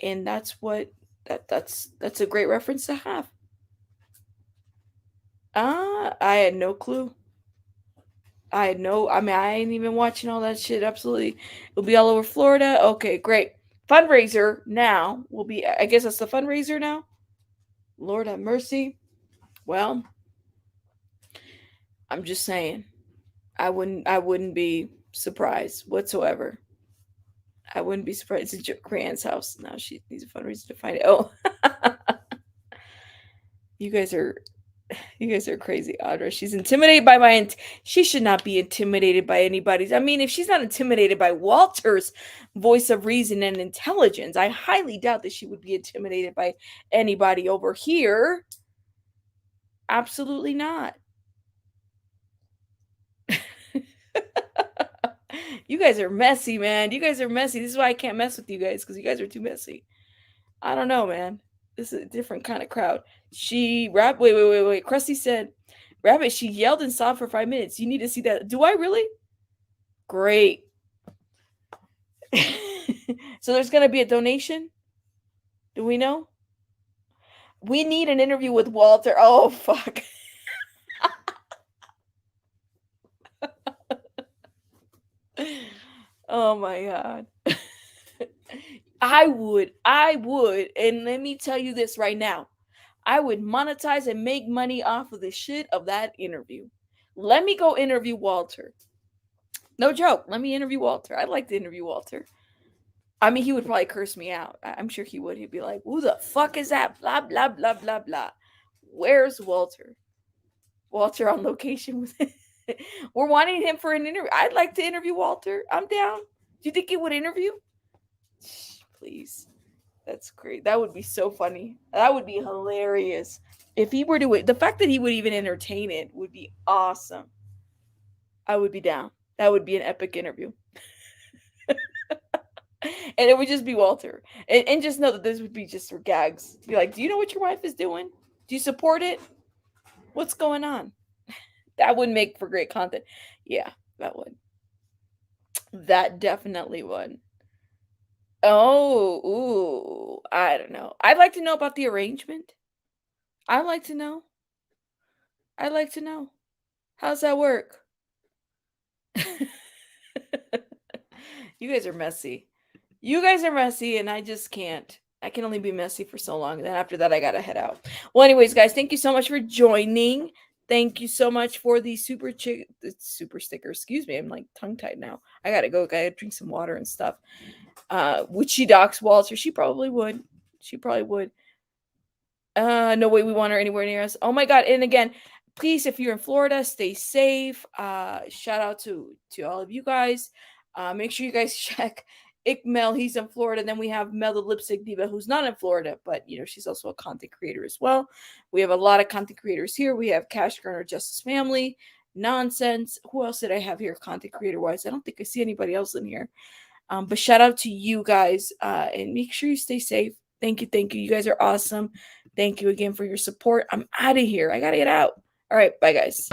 And that's a great reference to have. I had no clue. I know. I mean, I ain't even watching all that shit. Absolutely. It'll be all over Florida. Okay, great. Fundraiser now will be, I guess that's the fundraiser now. Lord have mercy. Well, I'm just saying. I wouldn't be surprised whatsoever. I wouldn't be surprised. It's Grant's house. Now she needs a fundraiser to find it. Oh. You guys are crazy, Audra. She's intimidated by she should not be intimidated by anybody's. I mean, if she's not intimidated by Walter's voice of reason and intelligence, I highly doubt that she would be intimidated by anybody over here. Absolutely not. You guys are messy, man. You guys are messy. This is why I can't mess with you guys, because you guys are too messy. I don't know, man. This is a different kind of crowd. Wait. Krusty said, Rabbit, she yelled and sobbed for 5 minutes. You need to see that. Do I really? Great. So there's going to be a donation? Do we know? We need an interview with Walter. Oh, fuck. Oh, my God. I would, and let me tell you this right now. I would monetize and make money off of the shit of that interview. Let me go interview Walter. No joke. Let me interview Walter. I'd like to interview Walter. I mean, he would probably curse me out. I'm sure he would. He'd be like, who the fuck is that? Blah, blah, blah, blah, blah. Where's Walter? Walter on location with We're wanting him for an interview. I'd like to interview Walter. I'm down. Do you think he would interview? Please. That's great. That would be so funny. That would be hilarious. If he were to, the fact that he would even entertain it would be awesome. I would be down. That would be an epic interview. And it would just be Walter. And just know that this would be just for gags. Be like, do you know what your wife is doing? Do you support it? What's going on? That would make for great content. Yeah, that would. That definitely would. Oh, ooh, I don't know. I'd like to know about the arrangement. I'd like to know. I'd like to know. How's that work? You guys are messy. You guys are messy, and I just can't. I can only be messy for so long. Then after that, I gotta head out. Well, anyways, guys, thank you so much for joining. Thank you so much for the super sticker. Excuse me, I'm like tongue-tied now. I gotta go. I gotta drink some water and stuff. Would she dox Walter? She probably would. She probably would. No way we want her anywhere near us. Oh my God. And again, please, if you're in Florida, stay safe. Shout out to all of you guys. Make sure you guys check Mel. He's in Florida. Then we have Mel, the lipstick diva, who's not in Florida, but she's also a content creator as well. We have a lot of content creators here. We have Cash Gernon, Justice Family, Nonsense. Who else did I have here content creator wise? I don't think I see anybody else in here. But shout out to you guys, and make sure you stay safe. Thank you. You guys are awesome. Thank you again for your support. I'm out of here. I gotta get out. All right, bye guys.